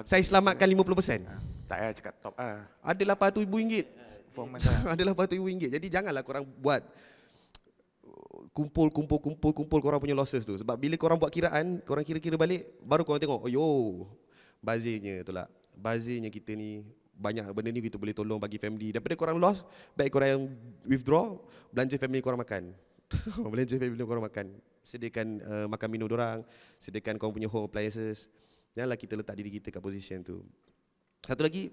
saya selamatkan 50%. Tak payah cakap top Ada RM800,000. Ada RM800,000. Jadi janganlah korang buat kumpul korang punya losses tu. Sebab bila korang buat kiraan, korang kira-kira balik, baru korang tengok, bazirnya tu lah. Bazirnya kita ni banyak benda ni kita boleh tolong bagi family. Daripada korang loss, baik korang yang withdraw, belanja family korang makan. Belanja family korang makan. Sediakan makan minum dorang, sediakan korang punya home appliances. Janganlah kita letak diri kita kat position tu. Satu lagi,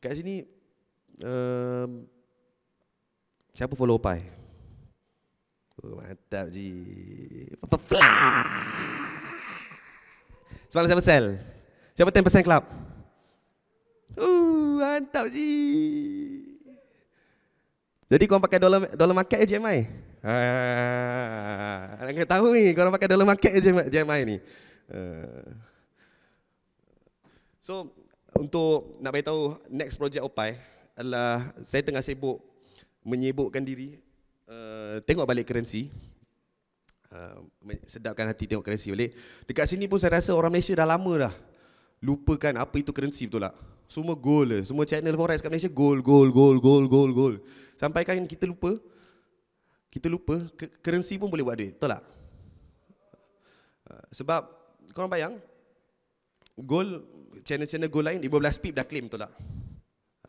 kat sini siapa follow Pai? Mantap ji. Semalam siapa sell? Siapa 10% club? Mantap ji. Jadi korang pakai dollar market je GMI? Nak tahu ni korang pakai dollar market je GMI ni. So untuk nak beritahu next project Opai adalah saya tengah sibuk menyibukkan diri tengok balik currency. Sedapkan hati tengok currency balik. Dekat sini pun saya rasa orang Malaysia dah lama dah lupakan apa itu currency, betul tak? Semua gold je. Semua channel forex kat Malaysia gold. Sampai kan kita lupa currency pun boleh buat duit, betul tak? Sebab korang bayang gold, channel gold lain 15 pip dah claim, betul tak?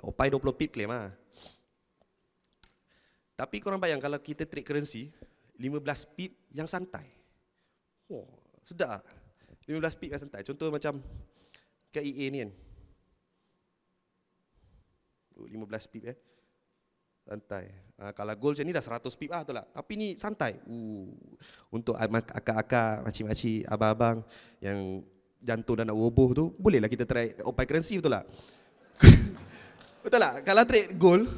Opay 20 pip claim lah. Tapi korang bayang kalau kita trade currency 15 pip yang santai. Oh, sedap tak? 15 pip yang santai. Contoh macam KEA ni kan. 15 pip santai. Kalau gold macam ni dah 100 pip lah, betul tak? Tapi ni santai. Untuk akak-akak, makcik-makcik, abang-abang yang jantung dah nak roboh tu, bolehlah kita try Opay currency, betul tak? Betul tak? Kalau trade gold,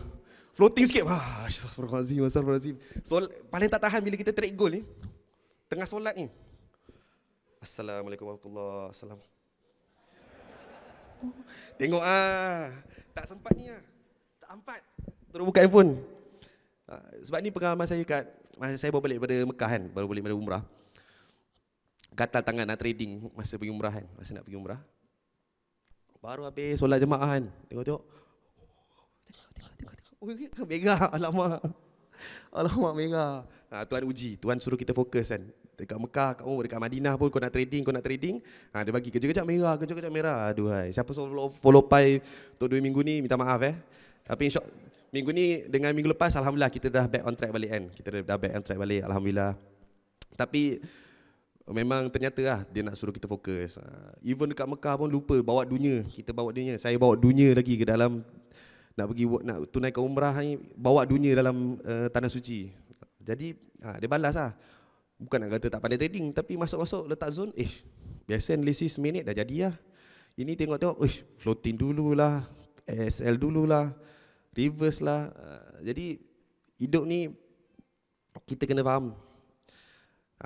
floating sikit. Astagfirullahaladzim. So, paling tak tahan bila kita trade gold ni, tengah solat ni. Assalamualaikum warahmatullahi wabarakatuh. Tengok tak sempat ni tak empat. Terus buka handphone. Sebab ni pengalaman saya masa saya baru balik daripada Mekah kan, baru balik daripada umrah. Gatal tangan nak trading masa pergi umrah kan, masa nak pergi umrah. Baru habis solat jemaah kan, tengok. Tengok. Merah, alamak merah. Tuan uji, Tuan suruh kita fokus kan. Dekat Mekah, dekat Madinah pun kau nak trading. Dia bagi kejap-kejap merah. Aduhai, siapa follow Pai untuk 2 minggu ni minta maaf Tapi insya minggu ni dengan minggu lepas alhamdulillah kita dah back on track balik kan. Kita dah back on track balik alhamdulillah. Tapi memang ternyata dia nak suruh kita fokus. Even dekat Mekah pun lupa bawa dunia. Kita bawa dunia. Saya bawa dunia lagi ke dalam nak pergi nak tunaikan umrah ni, bawa dunia dalam tanah suci. Jadi dia balas Bukan nak kata tak pandai trading, tapi masuk-masuk letak zone, biasa analisis minit dah jadi Ini tengok, floating dululah, SL dululah, reverse lah. Jadi hidup ni kita kena faham.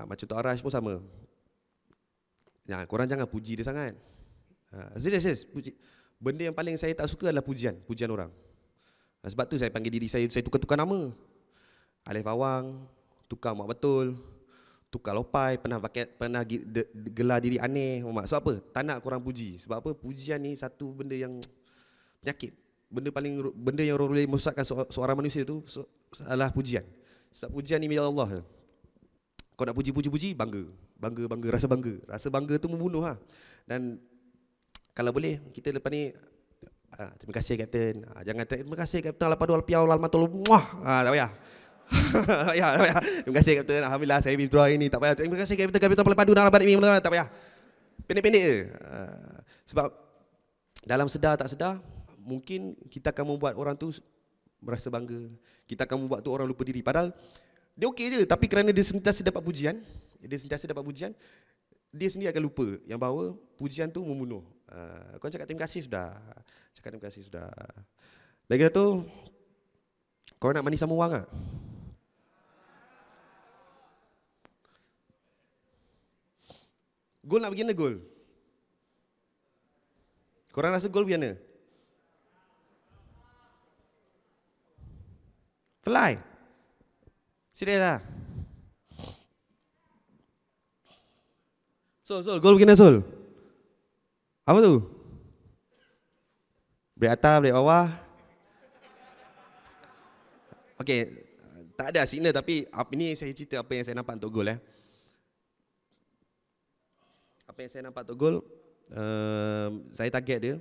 Macam Tok Arash pun sama. Korang jangan puji dia sangat. Serius, puji. Benda yang paling saya tak suka adalah pujian orang. Sebab tu saya panggil diri saya tukar-tukar nama. Alif Awang, tukar mak betul, tukar lopai, pernah gelar diri aneh. Sebab apa? Tak nak korang puji. Sebab apa? Pujian ni satu benda yang penyakit. Benda yang boleh merosakkan seorang manusia tu adalah pujian. Sebab pujian ni milik Allah. Kau nak puji, bangga, rasa bangga tu membunuh Dan kalau boleh kita lepas ni terima kasih Kapten. Jangan terima kasih Kapten lapadu alpiau lalmatul muah. Tak payah. Terima kasih Kapten. Alhamdulillah saya withdraw ini. Tak payah. Terima kasih Kapten pelapadu nalabat ini. Tak payah. Pendek-pendek je. Sebab dalam sedar tak sedar mungkin kita akan membuat orang tu merasa bangga. Kita akan membuat tu orang lupa diri. Padahal dia okey je, tapi kerana dia sentiasa dapat pujian, dia sendiri akan lupa yang bahawa pujian tu membunuh. Kau cakap terima kasih sudah. Lagi satu, kau nak mandi sama wang tak? Gol nak bagaimana gol? Korang rasa gol bagaimana? Fly. Serius lah. Sol, gol bagaimana Sol? Apa tu? Break atas, break bawah. Okey, tak ada signal tapi ini saya cerita apa yang saya nampak untuk gol Apa yang saya nampak untuk gol, saya target dia.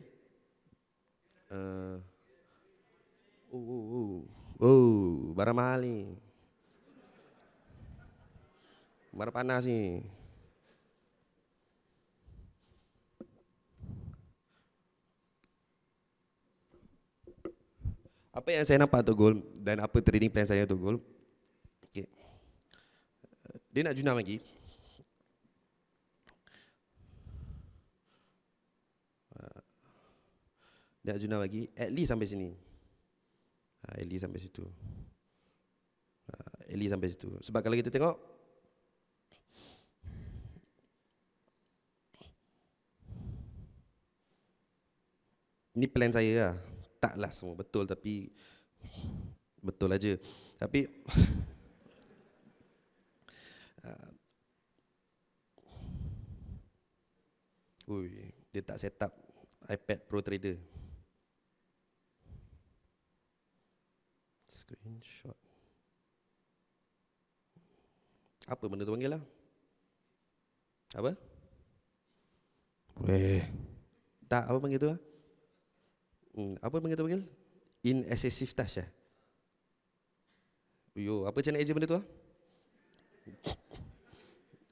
Barang mahal ni. Barang panas ni. Apa yang saya nampak untuk gol dan apa trading plan saya untuk gol. Okay. Dia nak junam lagi. Dia nak junam lagi at least sampai sini. At least sampai situ. Sebab kalau kita tengok ini plan saya lah. Taklah semua betul tapi betul aja. Tapi dia tak set up iPad Pro Trader. Screenshot. Apa benda tu panggil lah? Apa? Tak, apa panggil tu lah? Apa panggil? In excessive touch eh? Yo, apa macam nak eja benda tu?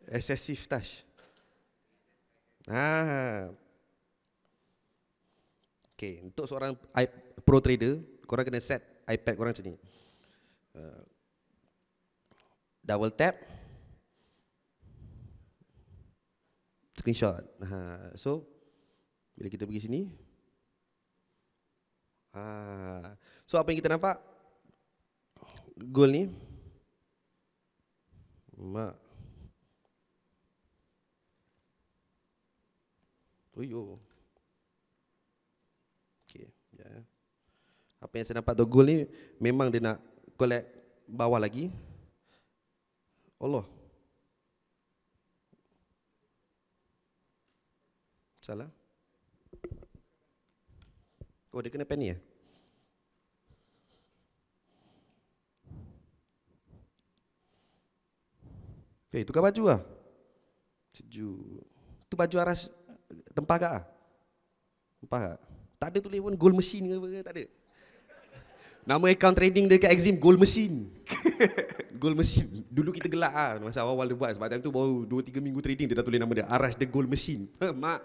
Excessive touch. Okay, untuk seorang pro trader, korang kena set iPad korang macam ni. Double tap, screenshot. So bila kita pergi sini, so apa yang kita nampak? Goal ni, okay, ya. Apa yang saya nampak tu goal ni memang dia nak collect bawah lagi. Allah. Salah. Oh, dia kena pen ni ya? Okay, tukar baju lah. Sejuk. Tu baju aras tempah kak? Tempah kak? Tak ada tulis pun gold machine ke apa ke? Tak ada. Nama account trading dekat Exim gold machine. Gold machine. Dulu kita gelak masa awal-awal dia buat. Sebab time tu baru 2-3 minggu trading dia dah tulis nama dia Arash the Gold Machine. Mak.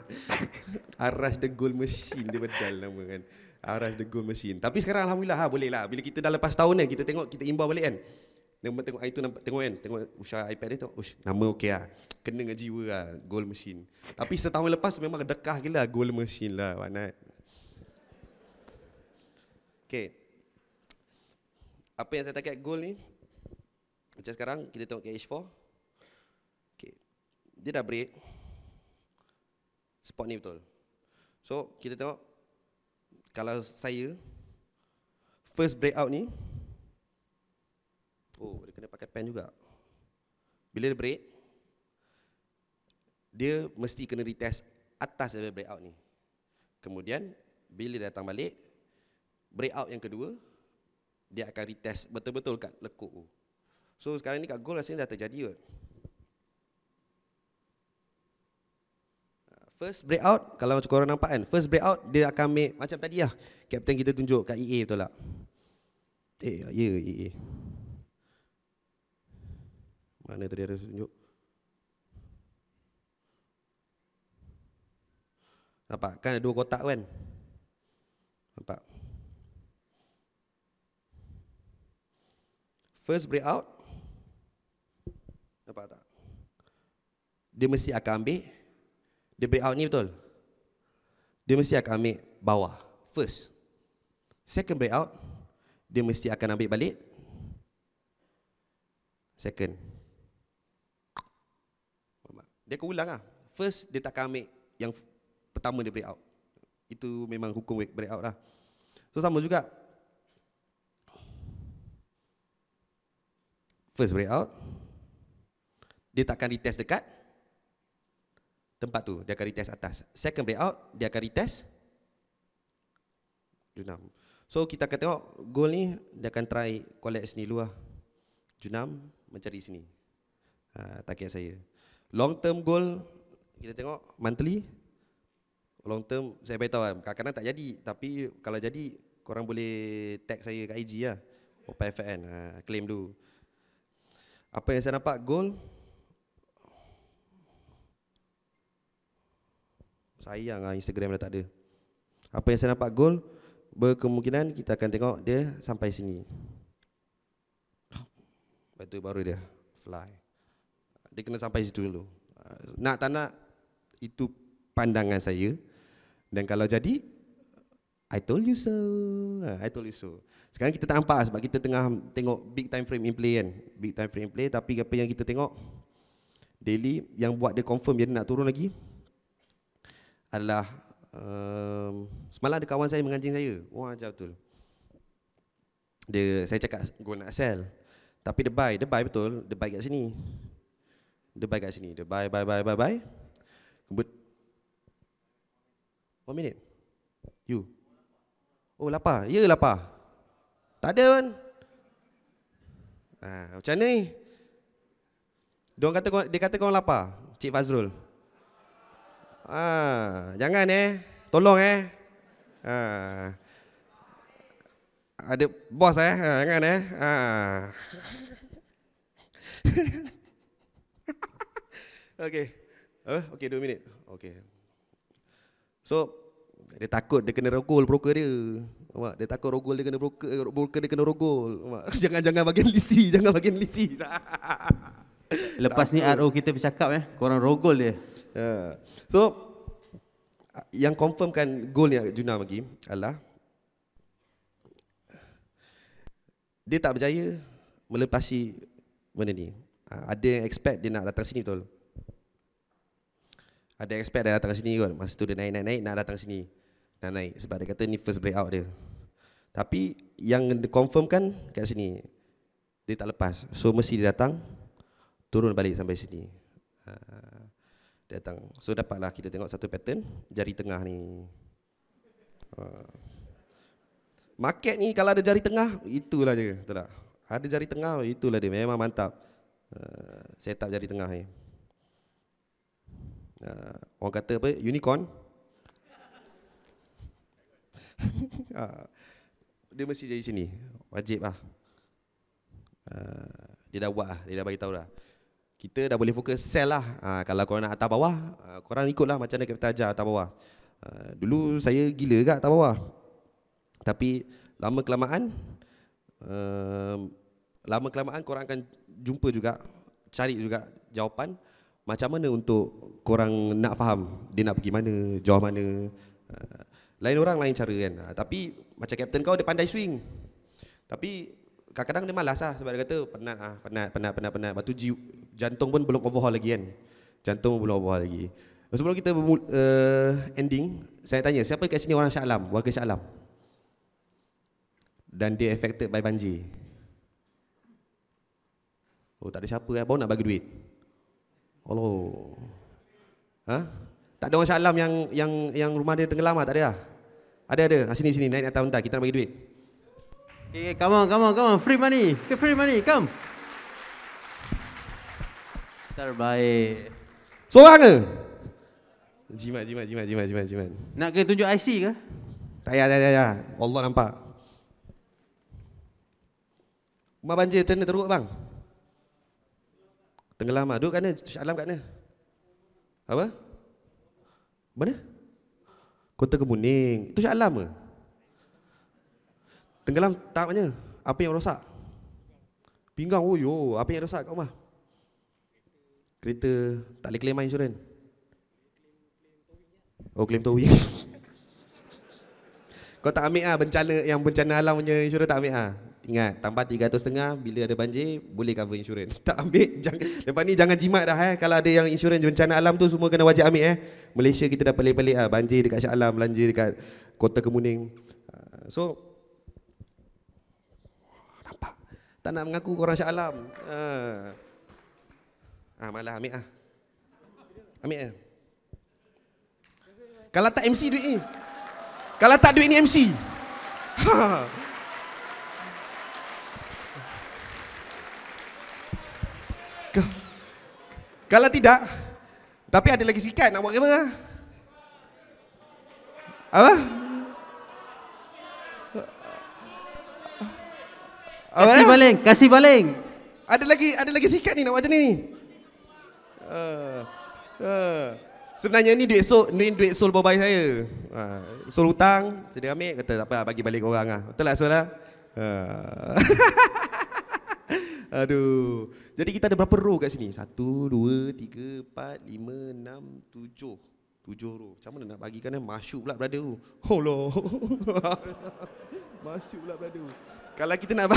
Arash the Gold Machine dia bedal nama kan. Arash the Gold Machine. Tapi sekarang alhamdulillah boleh lah. Bila kita dah lepas tahun kan kita tengok, kita imbau balik kan. Tengok itu nampak, tengok kan, tengok usaha iPad dia tengok, nama okey lah. Kena dengan jiwa lah, Gold Machine. Tapi setahun lepas memang dekah gila Gold Machine lah, Wanat. Okay. Apa yang saya target goal ni? Macam sekarang kita tengok KH4. Okay. Dia dah break. Spot ni betul. So kita tengok, kalau saya first breakout ni, oh dia kena pakai pen juga. Bila dia break, dia mesti kena retest atas dari breakout ni. Kemudian bila dia datang balik, breakout yang kedua, dia akan retest betul-betul kat lekuk tu. So sekarang ni kat goal rasanya dah terjadi kot. First breakout, kalau macam korang nampak kan, first breakout dia akan ambil macam tadi lah. Kapten kita tunjuk kat EA betul tak? Ya EA. Mana tadi ada tunjuk? Nampak? Kan ada dua kotak kan? Nampak? First breakout, nampak tak? Dia mesti akan ambil, dia breakout ni betul? Dia mesti akan ambil bawah, first. Second breakout, dia mesti akan ambil balik second. Dia akan ulang lah. First, dia tak akan ambil yang pertama dia breakout. Itu memang hukum breakout lah. So sama juga. First breakout, dia tak akan retest dekat tempat tu, dia akan retest atas. Second breakout, dia akan retest junam. So kita akan tengok goal ni, dia akan try collect sini dulu lah. Junam mencari sini. Target saya. Long term goal, kita tengok monthly. Long term, saya beritahu kan, kadang-kadang tak jadi. Tapi kalau jadi, korang boleh tag saya kat IG lah. OPFN, claim dulu. Apa yang saya nampak goal, sayang lah Instagram dah tak ada. Apa yang saya nampak goal, berkemungkinan kita akan tengok dia sampai sini. Lepas tu baru dia fly. Dia kena sampai situ dulu. Nak tak nak, itu pandangan saya. Dan kalau jadi, I told you so. I told you so. Sekarang kita tak nampak sebab kita tengah tengok big time frame in play kan. Big time frame in play, tapi apa yang kita tengok daily yang buat dia confirm dia nak turun lagi adalah semalam ada kawan saya mengancing saya. Wah, macam betul. Saya cakap gua nak sell. Tapi dia buy betul. Dia buy kat sini. Dia buy kat sini. Dia buy. Kemudian 1 minit. You. Oh, lapar. Ya, lapar. Tak ada kan? Macam ni. Dia kata kau lapar, Cik Fazrul. Jangan tolong Ada bos kan Okay. Okay 2 minit. Okay. So dia takut dia kena rogol broker dia. Nampak? Dia takut rogol dia kena broker dia kena rogol. Nampak? Jangan bagian lisi, jangan bagian lisi. Lepas ni RO kita bercakap korang rogol dia. So yang confirmkan goal yang Juna bagi adalah dia tak berjaya melepasi benda ni. Ada yang expect dia nak datang sini betul. Ada yang expect dia datang sini kot. Masa tu dia naik nak datang sini. Nak naik sebab dia kata ni first breakout dia. Tapi yang confirmkan kat sini dia tak lepas. So mesti dia datang turun balik sampai sini. Dia datang. So dapatlah kita tengok satu pattern jari tengah ni. Market ni kalau ada jari tengah itulah dia, betul tak? Ada jari tengah itulah dia, memang mantap. Setup jari tengah ni. Orang kata apa? Unicorn. Dia mesti jadi sini. Wajib lah. Dia dah buat lah, dia dah bagi tahu dah. Kita dah boleh fokus sell lah. Kalau korang nak atas bawah, korang ikutlah macam mana kita ajar atas bawah. Dulu saya gila kat atas bawah. Tapi lama kelamaan korang akan jumpa juga, cari juga jawapan macam mana untuk korang nak faham dia nak pergi mana, jauh mana. Lain orang lain cara kan. Tapi macam kapten kau dia pandai swing. Tapi kadang-kadang dia malas lah sebab dia kata penat. Lepas tu jantung pun belum overhaul lagi kan. Jantung pun belum overhaul lagi. Sebelum kita ending, saya tanya siapa kat sini orang Shah Alam, warga Shah Alam? Dan dia affected by banjir. Oh tak ada siapa baru nak bagi duit. Allah. Tak ada orang Shah Alam yang rumah dia tenggelam tak ada lah. Ada. Sini naik atas unta kita nak bagi duit. Okay, come on. Free money, come. Terbaik. Seorang ke? Jimat. Nak kena tunjuk IC ke? Tak payah. Allah nampak. Rumah banjir macam mana teruk bang? Tenggelam lah. Duduk kat mana? Shah Alam kat mana? Apa? Mana? Kota Kemuning. Itu Shah Alam ke? Tenggelam tak mana? Apa yang rosak? Pinggang. Oh yo, apa yang rosak kat rumah? Kereta tak boleh claim insurans. Oh, claim towing. Kau tak ambil bencana alam punya insurans tak ambil Ingat, tambah 300.5 bila ada banjir boleh cover insurans. Tak ambil, lepas ni jangan jimat dah Kalau ada yang insurans bencana alam tu semua kena wajib ambil Malaysia kita dah pelik-pelik banjir dekat Shah Alam, banjir dekat Kota Kemuning. So nampak? Tak nak mengaku korang Shah Alam. Malah ambil Ambil Kalau tak MC duit ni. Kalau tak duit ni MC. Kalau tidak, tapi ada lagi sikat nak buat apa? Apa? Kasih baling. Ada lagi sikat ni nak buat macam ni. Sebenarnya ni duit Sol babai saya. Sol hutang, saya ambil kata tak apa bagi balik orang Betul tak Sol lah? Aduh. Jadi kita ada berapa row kat sini? 1, 2, 3, 4, 5, 6, 7 row. Macam mana nak bagikan Masyuk pula brother tu. Allah. Masyuk pula brother. Kalau kita nak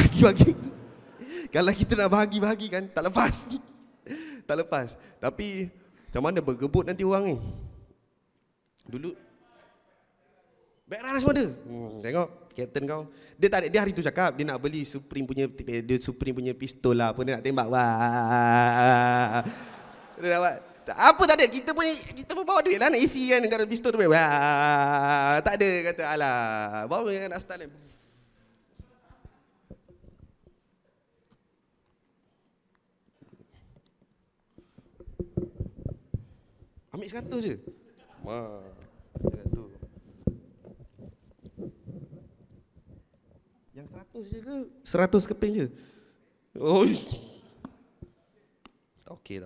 bagi kan tak lepas. Tak lepas. Tapi macam mana bergebut nanti orang ni? Dulu background semua ada. Tengok kapten kau. Dia hari tu cakap dia nak beli Supreme punya pistol lah apa dia nak tembak. Wah. Dia nak buat. Apa tak ada, kita pun bawa duit lah nak isi kan dekat pistol tu. Wah. Tak ada kata alah. Bawa nak start ni. Ambil 100 je. Wah. 100. Yang 100 je ke? 100 keping je. Oh. Tak okey.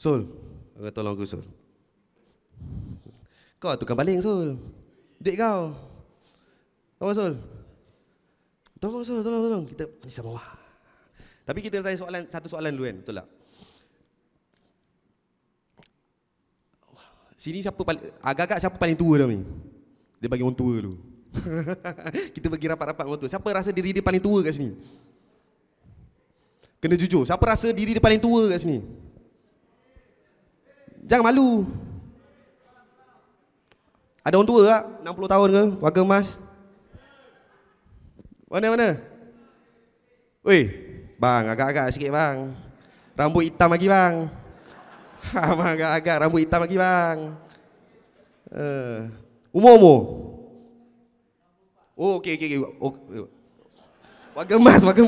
Sul, tolong aku Sul. Kau tukang baling Sul. Dek kau. Apa Sul? Tolong Sul, tolong. Kita ni sama bawah. Tapi kita tanya satu soalan dulu kan, betul tak? Sini agak-agak siapa paling tua dah ni? Dia bagi orang tua dulu. Kita bagi rapat-rapat orang tua. Siapa rasa diri dia paling tua kat sini? Kena jujur. Siapa rasa diri dia paling tua kat sini? Jangan malu. Ada orang tua tak? 60 tahun ke? Warga emas? Mana? Weh, bang, agak-agak sikit bang. Rambut hitam lagi bang. Abang agak-agak rambut hitam lagi bang. Umur? Oh, okey. Warga emas. Abang,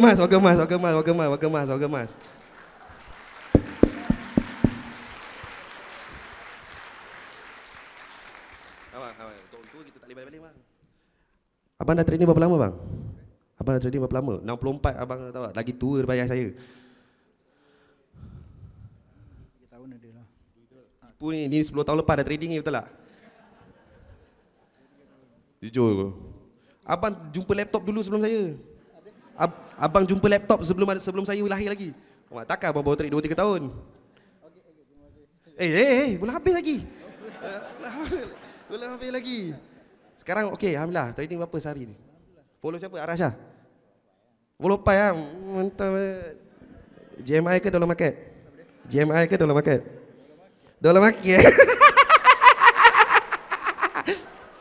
orang tua kita tak boleh balik bang. Abang dah training berapa lama bang? 64 abang tahu tak? Lagi tua daripada ayah saya. 3 tahun ada lah. Tipu ni 10 tahun lepas dah trading ni, betul tak? Jujur. Abang jumpa laptop dulu sebelum saya. Abang jumpa laptop sebelum saya lahir lagi. Takkan abang baru trade 2-3 tahun. Belum habis lagi. Belum habis lagi. Sekarang okey, alhamdulillah. Trading berapa sehari ni? Follow siapa? Arasha? Follow Pai lah. Mantap. GMI ke Dollar Market? Dollar Market.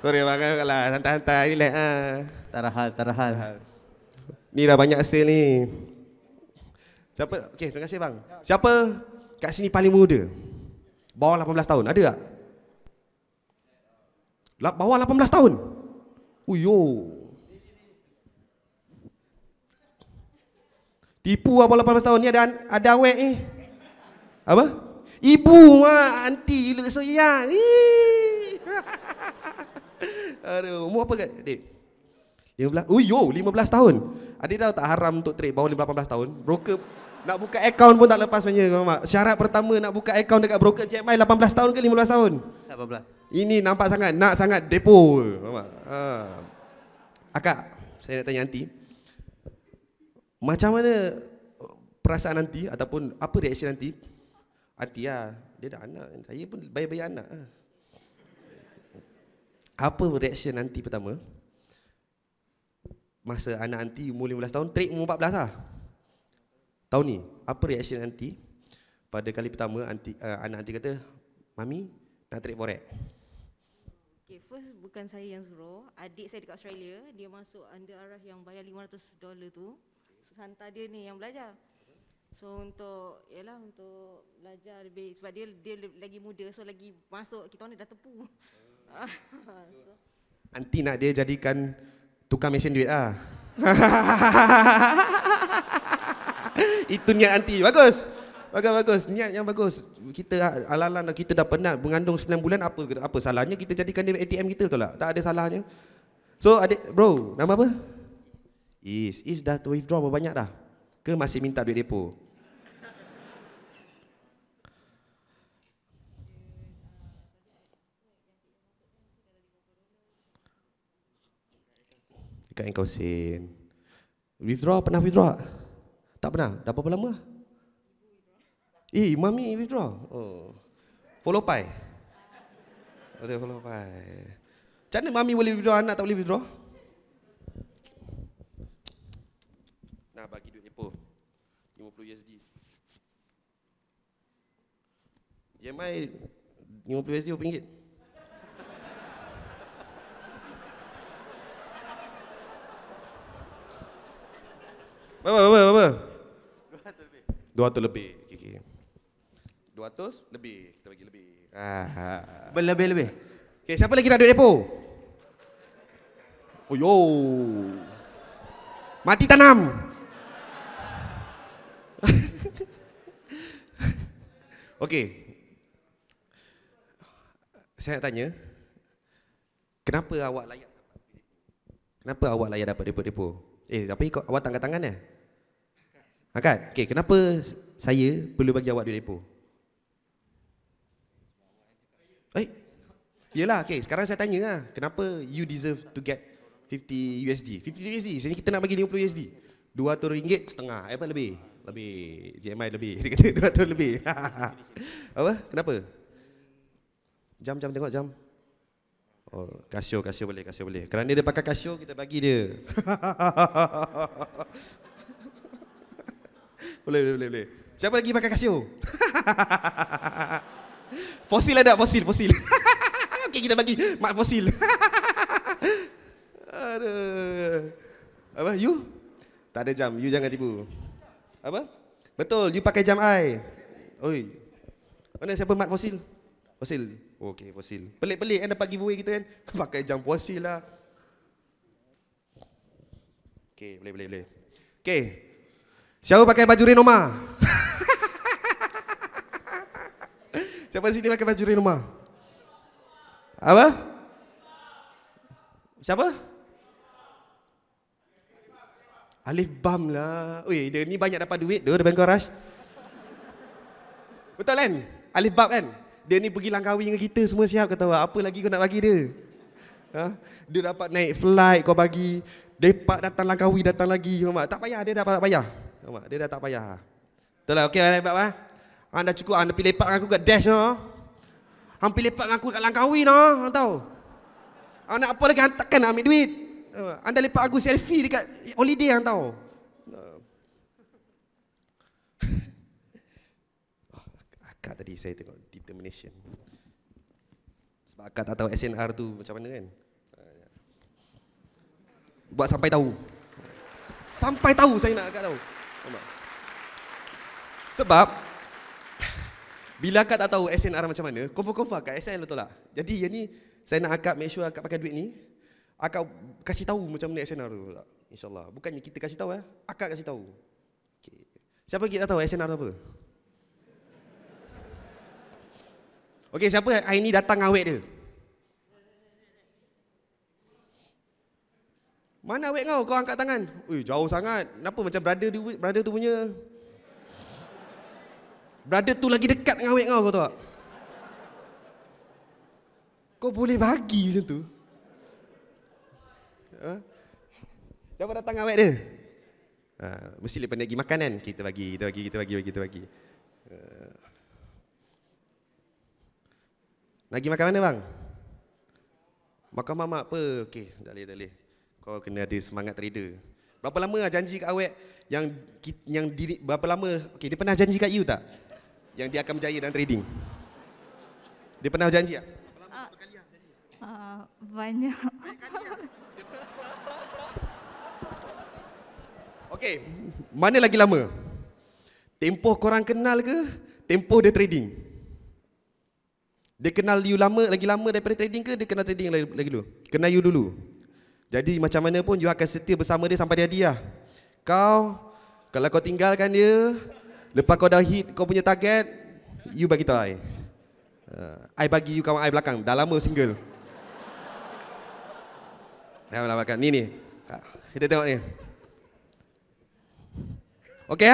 Sorry bang, kalau santai-santai, relax Tarahal. Ni dah banyak sale ni. Siapa? Okey, terima kasih bang. Siapa kat sini paling muda? Bawah 18 tahun, ada tak? Bawah 18 tahun? Uyo. Tipu lah bawah 18 tahun ni, ada awek ni. Apa? Ibu mak, aunty gila sayang. Aduh, umur apa kat adik? 15. Uyo, 15 tahun. Adik tahu tak haram untuk trade bawah 18 tahun? Broker nak buka akaun pun tak lepas sebenarnya, mak. Syarat pertama nak buka akaun dekat broker GMI 18 tahun ke 15 tahun? 18. Ini nampak sangat depo. Mak. Akak, saya nak tanya aunty. Macam mana perasaan nanti ataupun apa reaksi nanti? Aunty lah, dia dah anak, saya pun bayi-bayi anak. Apa reaksi nanti pertama? Masa anak aunty umur 15 tahun, trade umur 14 lah. Tahun ni, apa reaksi nanti? Pada kali pertama, anak aunty kata, Mami, nak trade forex. Okay, first bukan saya yang suruh. Adik saya dekat Australia, dia masuk under arah yang bayar $500 tu. Hantar dia ni yang belajar. So untuk belajar lebih sebab dia lagi muda, so lagi masuk kita orang dah tepu. So, Aunty nak dia jadikan tukang mesin duit ah. Itu niat aunty. Bagus. Niat yang bagus. Kita ala-ala kita dah penat mengandung 9 bulan, apa salahnya kita jadikan dia ATM kita, betul tak? Tak ada salahnya. So adik bro, nama apa? Is dah withdraw berapa banyak dah? Ke masih minta duit depo? Dekat engkau sen. Pernah withdraw? Tak pernah? Dah berapa lama? Mami withdraw. Oh. Follow Pai. Boleh follow Pai. Macam mana mami boleh withdraw, anak tak boleh withdraw? Nah, bagi duit depo. 50 USD. GMI 50 USD berapa ringgit? Berapa? 200 lebih. Okay. 200 lebih. Kita bagi lebih. Berlebih-lebih. Okay, siapa lagi nak duit depo? Oh yo. Mati tanam. Okey. Saya nak tanya. Kenapa awak layak dapat depo? Kenapa awak layak dapat depo-depo? Tapi awak tak angkat tangan eh? Angkat? Okay, kenapa saya perlu bagi awak duit depo? Yelah, okay, sekarang saya tanya lah. Kenapa you deserve to get 50 USD? 50 USD, sini kita nak bagi 50 USD. RM200.5, apa lebih? Lebih, JMI lebih. Dia kata 200 lebih. Apa? Kenapa? Jam tengok jam. Oh, Casio boleh. Kerana dia pakai Casio, kita bagi dia. boleh. Siapa lagi pakai Casio? Fosil ada, fosil. Okey, kita bagi mat fosil. Aduh. Apa? You? Tak ada jam, you jangan tipu. Apa? Betul, you pakai jam I. Oi. Mana siapa mat fosil? Fosil. Okey, fosil. Pelik-pelik kan dapat giveaway kita kan. Pakai jam fosil lah. Okey, boleh. Okey. Siapa pakai baju Renoma? Siapa di sini pakai baju Renoma? Apa? Siapa? Alif Bam lah. Oi, dia ni banyak dapat duit dia Bang Rush. Betul kan? Alif Bam kan? Dia ni pergi Langkawi dengan kita semua siap kata awak. Apa lagi kau nak bagi dia? Ha? Dia dapat naik flight kau bagi. Depak datang Langkawi datang lagi. Tak payah, dia dah tak payah. Dia dah tak payah. Betul lah, okey Alif Bam. Anda cukup, anda pergi lepak dengan aku kat Dash no. Hampir lepak dengan aku kat Langkawi no, tahu. Nak apa lagi hantarkan nak ambil duit. Anda lepak aku selfie dekat holiday hang tahu. Akak tadi saya tengok determination. Sebab akak tak tahu SNR tu macam mana kan. Buat sampai tahu. Sampai tahu saya nak akak tahu. Sebab bila akak tak tahu SNR macam mana, confirm akak SN betul tak? Jadi yang ni saya nak akak make sure akak pakai duit ni, akak kasih tahu macam mana SNR tu tak? InsyaAllah. Bukannya kita kasih tahu akak kasih tahu. Okay. Siapa kita tahu SNR tu apa? Okey, siapa hari ni datang awet dia? Mana awet kau? Kau angkat tangan. Ui, jauh sangat. Kenapa macam brother tu punya? Brother tu lagi dekat dengan awet kau tahu tak? Kau boleh bagi macam tu? Ha? Siapa datang awet dia? Mesti lepas ni pergi makan kan? Kita bagi. Nak pergi makan mana bang? Makan mamak apa? Okey, tak boleh. Kau kena ada semangat trader. Berapa lama janji kat awet yang diri berapa lama? Okey, dia pernah janji kat you tak? Yang dia akan berjaya dalam trading. Dia pernah janji tak? Banyak. Okey, mana lagi lama? Tempoh korang kenal ke? Tempoh dia trading? Dia kenal you lagi lama daripada trading ke? Dia kenal trading lagi dulu? Kenal you dulu. Jadi macam mana pun you akan setia bersama dia sampai dia hadiah. Kalau kau tinggalkan dia, lepas kau dah hit kau punya target, you bagi tahu I. I bagi you kawan I belakang. Dah lama single. Dah lama belakang. Ni. Kita tengok ni. Okey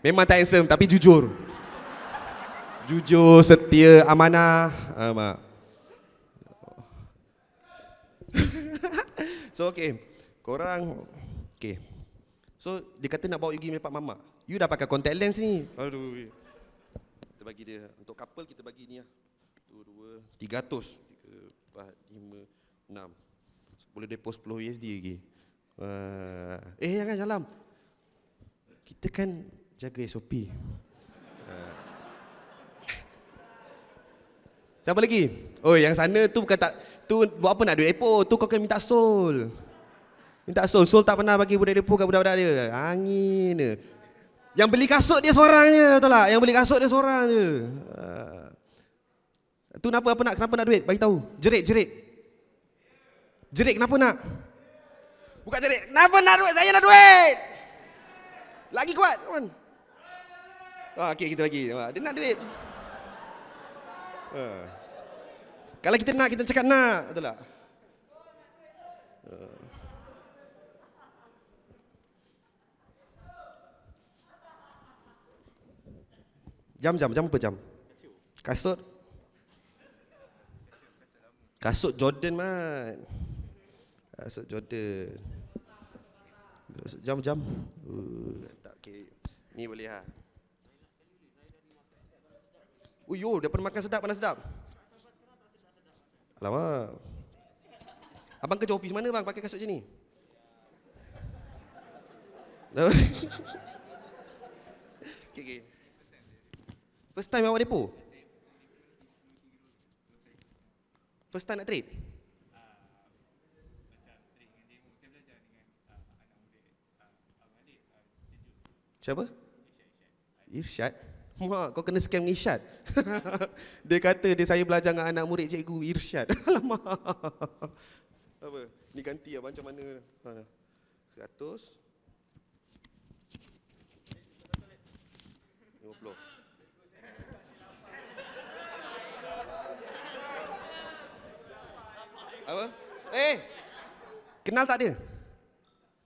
Memang tak handsome tapi jujur. Jujur, setia, amanah. Mak. So okey. Korang okey. So dia kata nak bawa you pergi lepak mamak. You dah pakai contact lens ni. Aduh. Kita bagi dia untuk couple kita bagi ni lah. 1 2 300 3 4 5 6. Boleh deposit 10 USD lagi. Jangan jalan. Kita kan jaga SOP. Siapa lagi? Oh, yang sana tu bukan tak tu buat apa nak duit depo? Tu kau kena minta Sol. Minta Sol. Sol tak pernah bagi budak depo kat budak-budak dia. Angin dia. Yang beli kasut dia seorang je, betul tak? Yang beli kasut dia seorang je. Tu kenapa nak duit? Bagi tahu. Jerit. Jerit kenapa nak? Bukan jerit. Kenapa nak duit? Saya nak duit. Lagi kuat, kawan. Okey, kita bagi. Dia nak duit. Kalau kita nak, kita cakap nak, betul tak? Jam apa jam? Kasut. Kasut Jordan man. Kasut Jordan. Jam. Tak okay. Ni boleh ha. Uyo, dia pernah makan sedap, mana sedap? Alamak. Abang kerja office mana bang pakai kasut macam ni? Okay. First time awak depo? First time nak trade? Siapa? Irsyad? Wah, kau kena scam Irsyad. Dia kata saya belajar dengan anak murid cikgu Irsyad. Alamak. Apa? Ni ganti abang macam mana? 100 50. Apa? Kenal tak dia?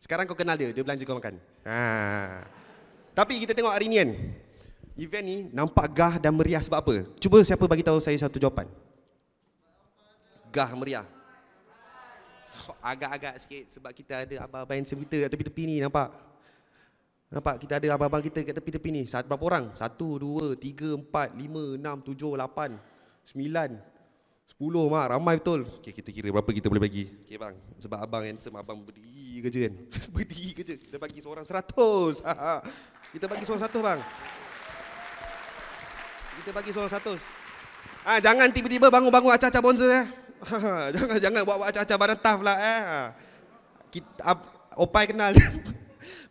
Sekarang kau kenal dia belanja kau makan. Tapi kita tengok hari ni kan, event ni nampak gah dan meriah sebab apa? Cuba siapa bagi tahu saya satu jawapan. Gah meriah. Agak-agak sikit sebab kita ada abang-abang handsome kita kat tepi-tepi ni, nampak? Nampak kita ada abang-abang kita kat tepi-tepi ni. Berapa orang? 1, 2, 3, 4, 5, 6, 7, 8, 9, 10 mak, ramai betul. Okay, kita kira berapa kita boleh bagi. Okay bang, sebab abang handsome, abang berdiri kerja kan. Berdiri kerja, kita bagi seorang 100. Kita bagi seorang 100 bang. Kita bagi seorang 100. Jangan tiba-tiba bangun-bangun acah-acah bonzer Jangan buat acah-acah barang taf lah Opai kenal.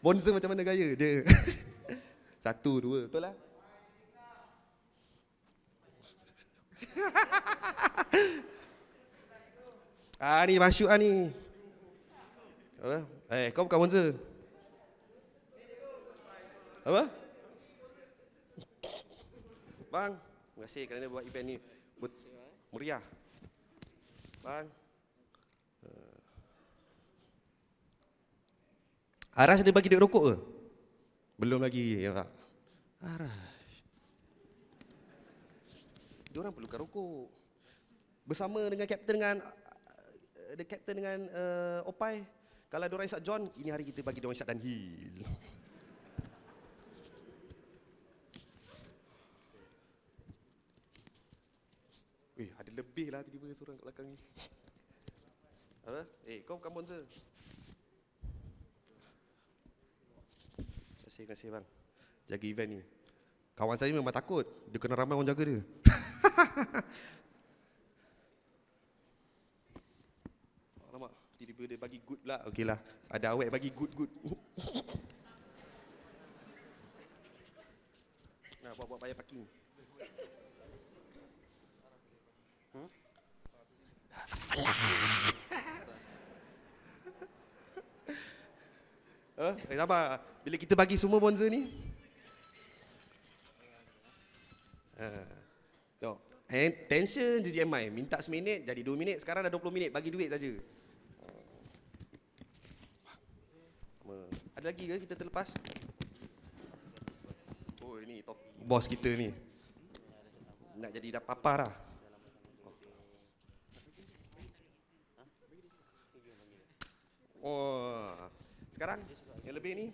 Bonzer macam mana gaya dia. 1, 2, betul lah. Ni masuk ni. Apa? Kau bukan bonzer. Apa? Bang, terima kasih kerana buat event ni meriah. Bang. Arash ada bagi duit rokok ke? Belum lagi, ya tak? Arash. Diorang perlukan rokok. Bersama dengan Captain dengan Opai. Kalau diorang isap John, ini hari kita bagi diorang isap Dunhill. Ada lebih lah tiba-tiba seorang kat belakang ni. Apa? Kau bukan bonzer. Terima kasih bang. Jaga event ni. Kawan saya memang takut. Dia kena ramai orang jaga dia. Alamak, tiba-tiba dia bagi good pula. Okey lah. Ada awet bagi good. Nah, buat payah parking. Sabar. Bila kita bagi semua bonzer ni, tension je GMI. Minta seminit jadi 2 minit. Sekarang dah 20 minit. Bagi duit saja. Ada lagi ke kita terlepas? Oh ini bos kita ni. Nak jadi dah papar dah. Sekarang yang lebih ni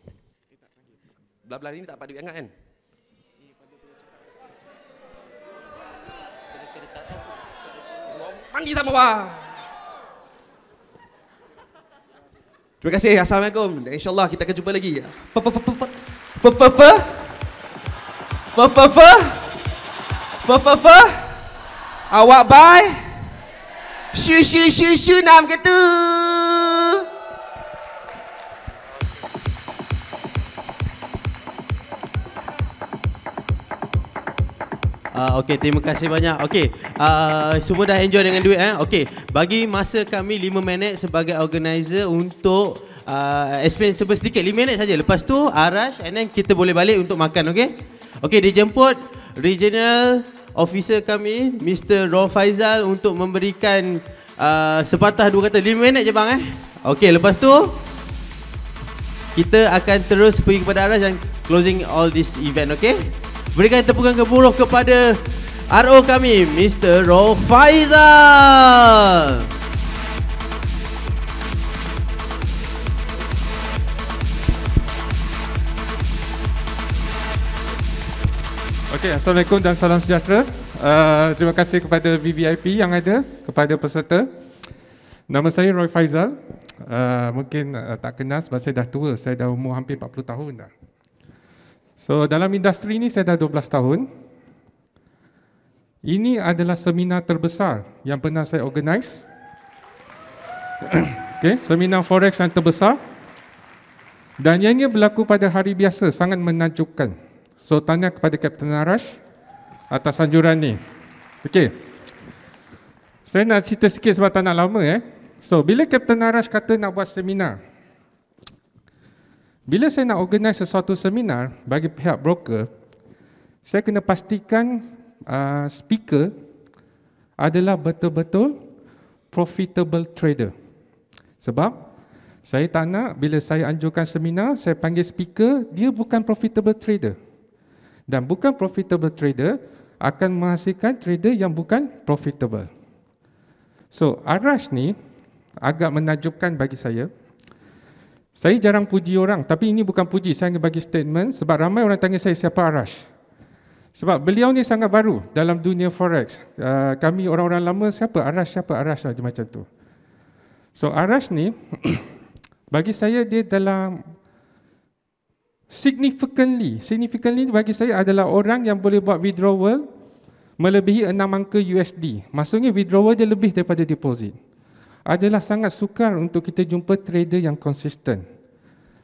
belah-belah ni tak dapat duit hangat kan? Mandi sama wah. Terima kasih. Assalamualaikum. Dan insyaAllah kita akan jumpa lagi. Awak bye. Shu nam kata. Okey, terima kasih banyak. Okey, semua dah enjoy dengan duit Okey, bagi masa kami 5 minit sebagai organizer untuk explain sedikit. 5 minit saja. Lepas tu Arash and then kita boleh balik untuk makan, okey? Okey, dijemput regional officer kami Mr. Ro Faizal untuk memberikan sepatah dua kata. 5 minit je bang Okey, lepas tu kita akan terus pergi kepada Arash dan closing all this event, okey? Berikan tepukan gemuruh kepada RO kami, Mr. Rofaizal. Okey, Assalamualaikum dan salam sejahtera. Terima kasih kepada VVIP yang ada, kepada peserta. Nama saya Roy Faizal. Mungkin tak kenal sebab saya dah tua, saya dah umur hampir 40 tahun dah. So dalam industri ni saya dah 12 tahun. Ini adalah seminar terbesar yang pernah saya organize. Okay, seminar forex yang terbesar. Dan ianya berlaku pada hari biasa, sangat menakjubkan. So tanya kepada Kapten Arash atas anjuran ni. Okey. Saya nak cerita sikit sebab tak nak lama So bila Kapten Arash kata nak buat seminar, bila saya nak organize sesuatu seminar bagi pihak broker, saya kena pastikan speaker adalah betul-betul profitable trader. Sebab saya tak nak bila saya anjurkan seminar, saya panggil speaker, dia bukan profitable trader. Dan bukan profitable trader akan menghasilkan trader yang bukan profitable. So Arash ni agak menakjubkan bagi saya. Saya jarang puji orang, tapi ini bukan puji, saya ingin bagi statement sebab ramai orang tanya saya siapa Arash. Sebab beliau ni sangat baru dalam dunia forex. Kami orang-orang lama siapa Arash macam tu. So Arash ni bagi saya dia dalam significantly bagi saya adalah orang yang boleh buat withdrawal melebihi 6 angka USD. Maksudnya withdrawal dia lebih daripada deposit. Adalah sangat sukar untuk kita jumpa trader yang konsisten.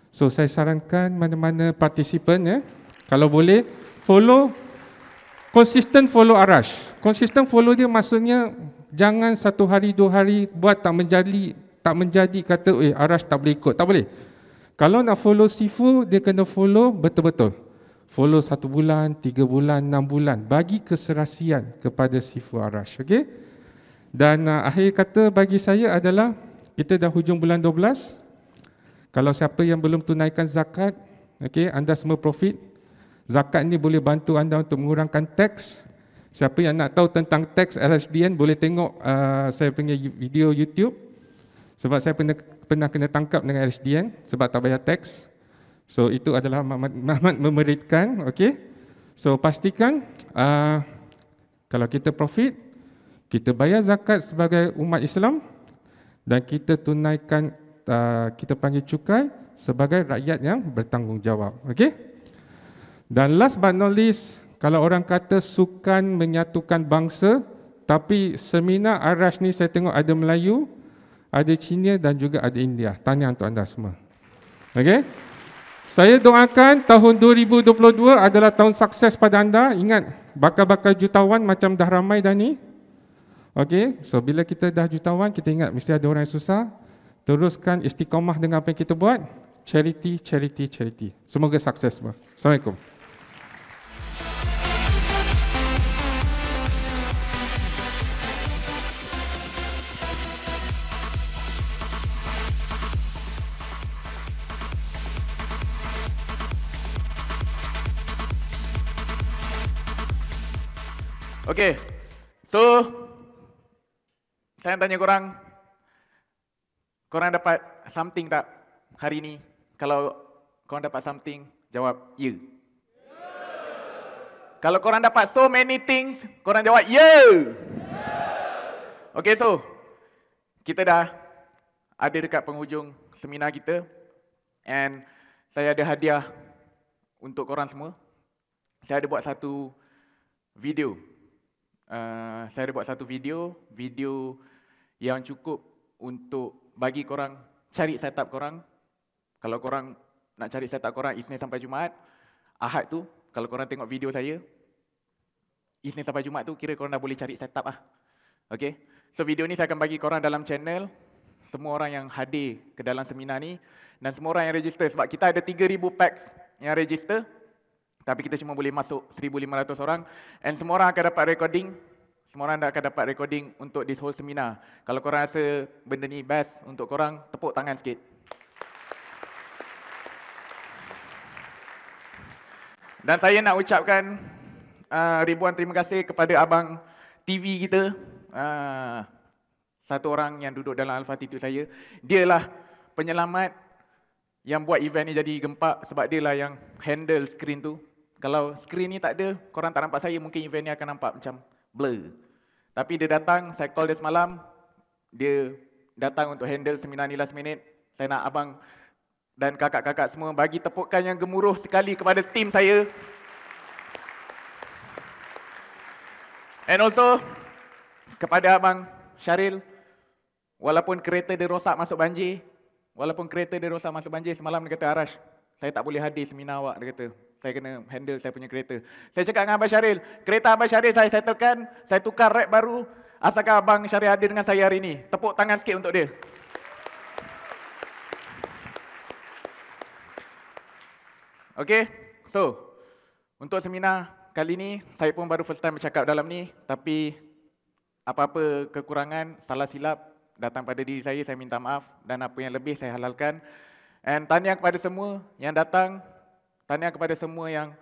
So saya sarankan mana-mana partisipan kalau boleh konsisten follow Arash. Konsisten follow dia maksudnya jangan 1 hari 2 hari buat tak menjadi kata Arash tak boleh ikut. Tak boleh. Kalau nak follow Sifu, dia kena follow betul-betul. Follow 1 bulan, 3 bulan, 6 bulan. Bagi keserasian kepada Sifu Arash. Okey? Dan akhir kata bagi saya adalah kita dah hujung bulan 12. Kalau siapa yang belum tunaikan zakat, okey, anda semua profit. Zakat ni boleh bantu anda untuk mengurangkan teks. Siapa yang nak tahu tentang teks LHDN boleh tengok saya punya video YouTube. Sebab saya pernah kena tangkap dengan LHDN sebab tak bayar teks. So itu adalah Mahmad memeritkan, okey. So pastikan kalau kita profit, kita bayar zakat sebagai umat Islam dan kita tunaikan, kita panggil cukai sebagai rakyat yang bertanggungjawab. Okey? Dan last but not least, kalau orang kata sukan menyatukan bangsa, tapi seminar Arash ni saya tengok ada Melayu, ada Cina dan juga ada India. Tanya untuk anda semua. Okey? Saya doakan tahun 2022 adalah tahun sukses pada anda. Ingat, bakal-bakal jutawan macam dah ramai dah ni. Okey, so bila kita dah jutawan, kita ingat mesti ada orang yang susah. Teruskan istiqamah dengan apa yang kita buat. Charity, charity, charity. Semoga sukses semua. Assalamualaikum. Okey, so saya tanya korang dapat something tak hari ni? Kalau korang dapat something, jawab ya. Kalau korang dapat so many things, korang jawab ya. Okay, so kita dah ada dekat penghujung seminar kita. And saya ada hadiah untuk korang semua. Saya ada buat satu video. Video yang cukup untuk bagi korang cari setup korang. Kalau korang nak cari setup korang Isnin sampai Jumaat, Ahad tu, kalau korang tengok video saya, Isnin sampai Jumaat tu kira korang dah boleh cari setup lah. Okay? So video ni saya akan bagi korang dalam channel semua orang yang hadir ke dalam seminar ni dan semua orang yang register. Sebab kita ada 3,000 packs yang register, tapi kita cuma boleh masuk 1,500 orang. And semua orang akan dapat recording. Semua orang akan dapat recording untuk this whole seminar. Kalau korang rasa benda ni best untuk korang, tepuk tangan sikit. Dan saya nak ucapkan ribuan terima kasih kepada abang TV kita. Satu orang yang duduk dalam Al-Fatih saya. Dialah penyelamat yang buat event ni jadi gempak sebab dialah yang handle skrin tu. Kalau skrin ni tak ada, korang tak nampak saya, mungkin event ni akan nampak macam blur. Tapi dia datang, saya call dia semalam, dia datang untuk handle seminar ni last minute. Saya nak abang dan kakak-kakak semua bagi tepukan yang gemuruh sekali kepada tim saya. And also, kepada abang Syaril, walaupun kereta dia rosak masuk banjir, semalam dia kata, Arash, saya tak boleh hadir seminar awak, dia kata. Saya kena handle saya punya kereta. Saya cakap dengan Abang Syaril, kereta Abang Syaril saya settlekan, saya tukar rap baru, asalkan Abang Syaril hadir dengan saya hari ini. Tepuk tangan sikit untuk dia. Okay, so, untuk seminar kali ni, saya pun baru first time bercakap dalam ni, tapi apa-apa kekurangan, salah silap datang pada diri saya minta maaf, dan apa yang lebih saya halalkan. And tahniah kepada semua yang datang, tahniah kepada semua yang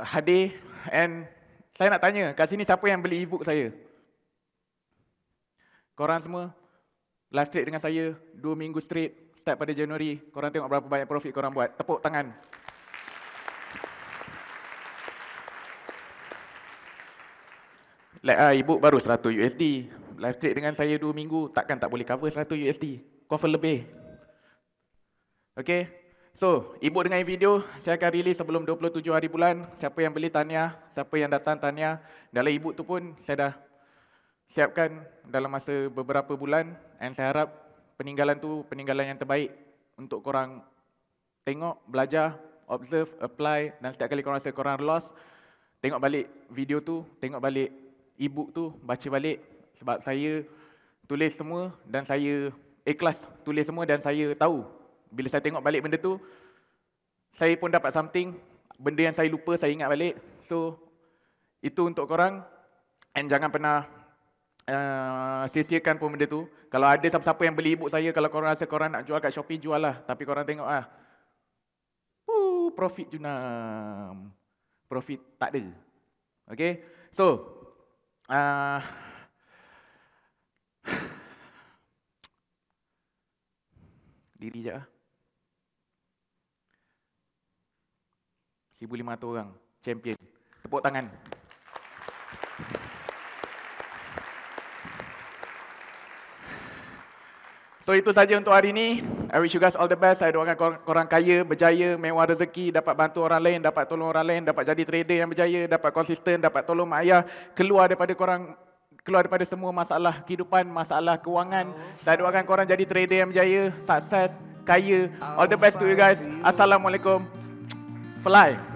hadir. And saya nak tanya, kat sini siapa yang beli e-book saya? Korang semua live stream dengan saya 2 minggu straight, start pada Januari. Korang tengok berapa banyak profit korang buat. Tepuk tangan. E-book baru 100 USD. Live stream dengan saya 2 minggu, takkan tak boleh cover 100 USD. Cover lebih. Okay. So, e-book dengan video saya akan release sebelum 27 hari bulan. Siapa yang beli tahniah, siapa yang datang tahniah. Dalam e-book tu pun saya dah siapkan dalam masa beberapa bulan, and saya harap peninggalan tu peninggalan yang terbaik untuk korang tengok, belajar, observe, apply, dan setiap kali korang rasa korang lost, tengok balik video tu, tengok balik e-book tu, baca balik. Sebab saya tulis semua dan saya ikhlas tulis semua, dan saya tahu bila saya tengok balik benda tu, saya pun dapat something, benda yang saya lupa saya ingat balik. So, itu untuk korang, and jangan pernah sia-siakan pun benda tu. Kalau ada siapa-siapa yang beli e-book saya, kalau korang rasa korang nak jual kat Shopee, jual lah. Tapi korang tengok profit junam. Profit tak ada. Okay, so diri je 1,500 orang, champion. Tepuk tangan. So itu saja untuk hari ini. I wish you guys all the best. Saya doakan korang kaya, berjaya, mewah rezeki, dapat bantu orang lain, dapat tolong orang lain, dapat jadi trader yang berjaya, dapat konsisten, dapat tolong mak ayah, keluar daripada semua masalah kehidupan, masalah kewangan. Saya doakan korang jadi trader yang berjaya, sukses, kaya. All the best to you guys. Assalamualaikum. Fly.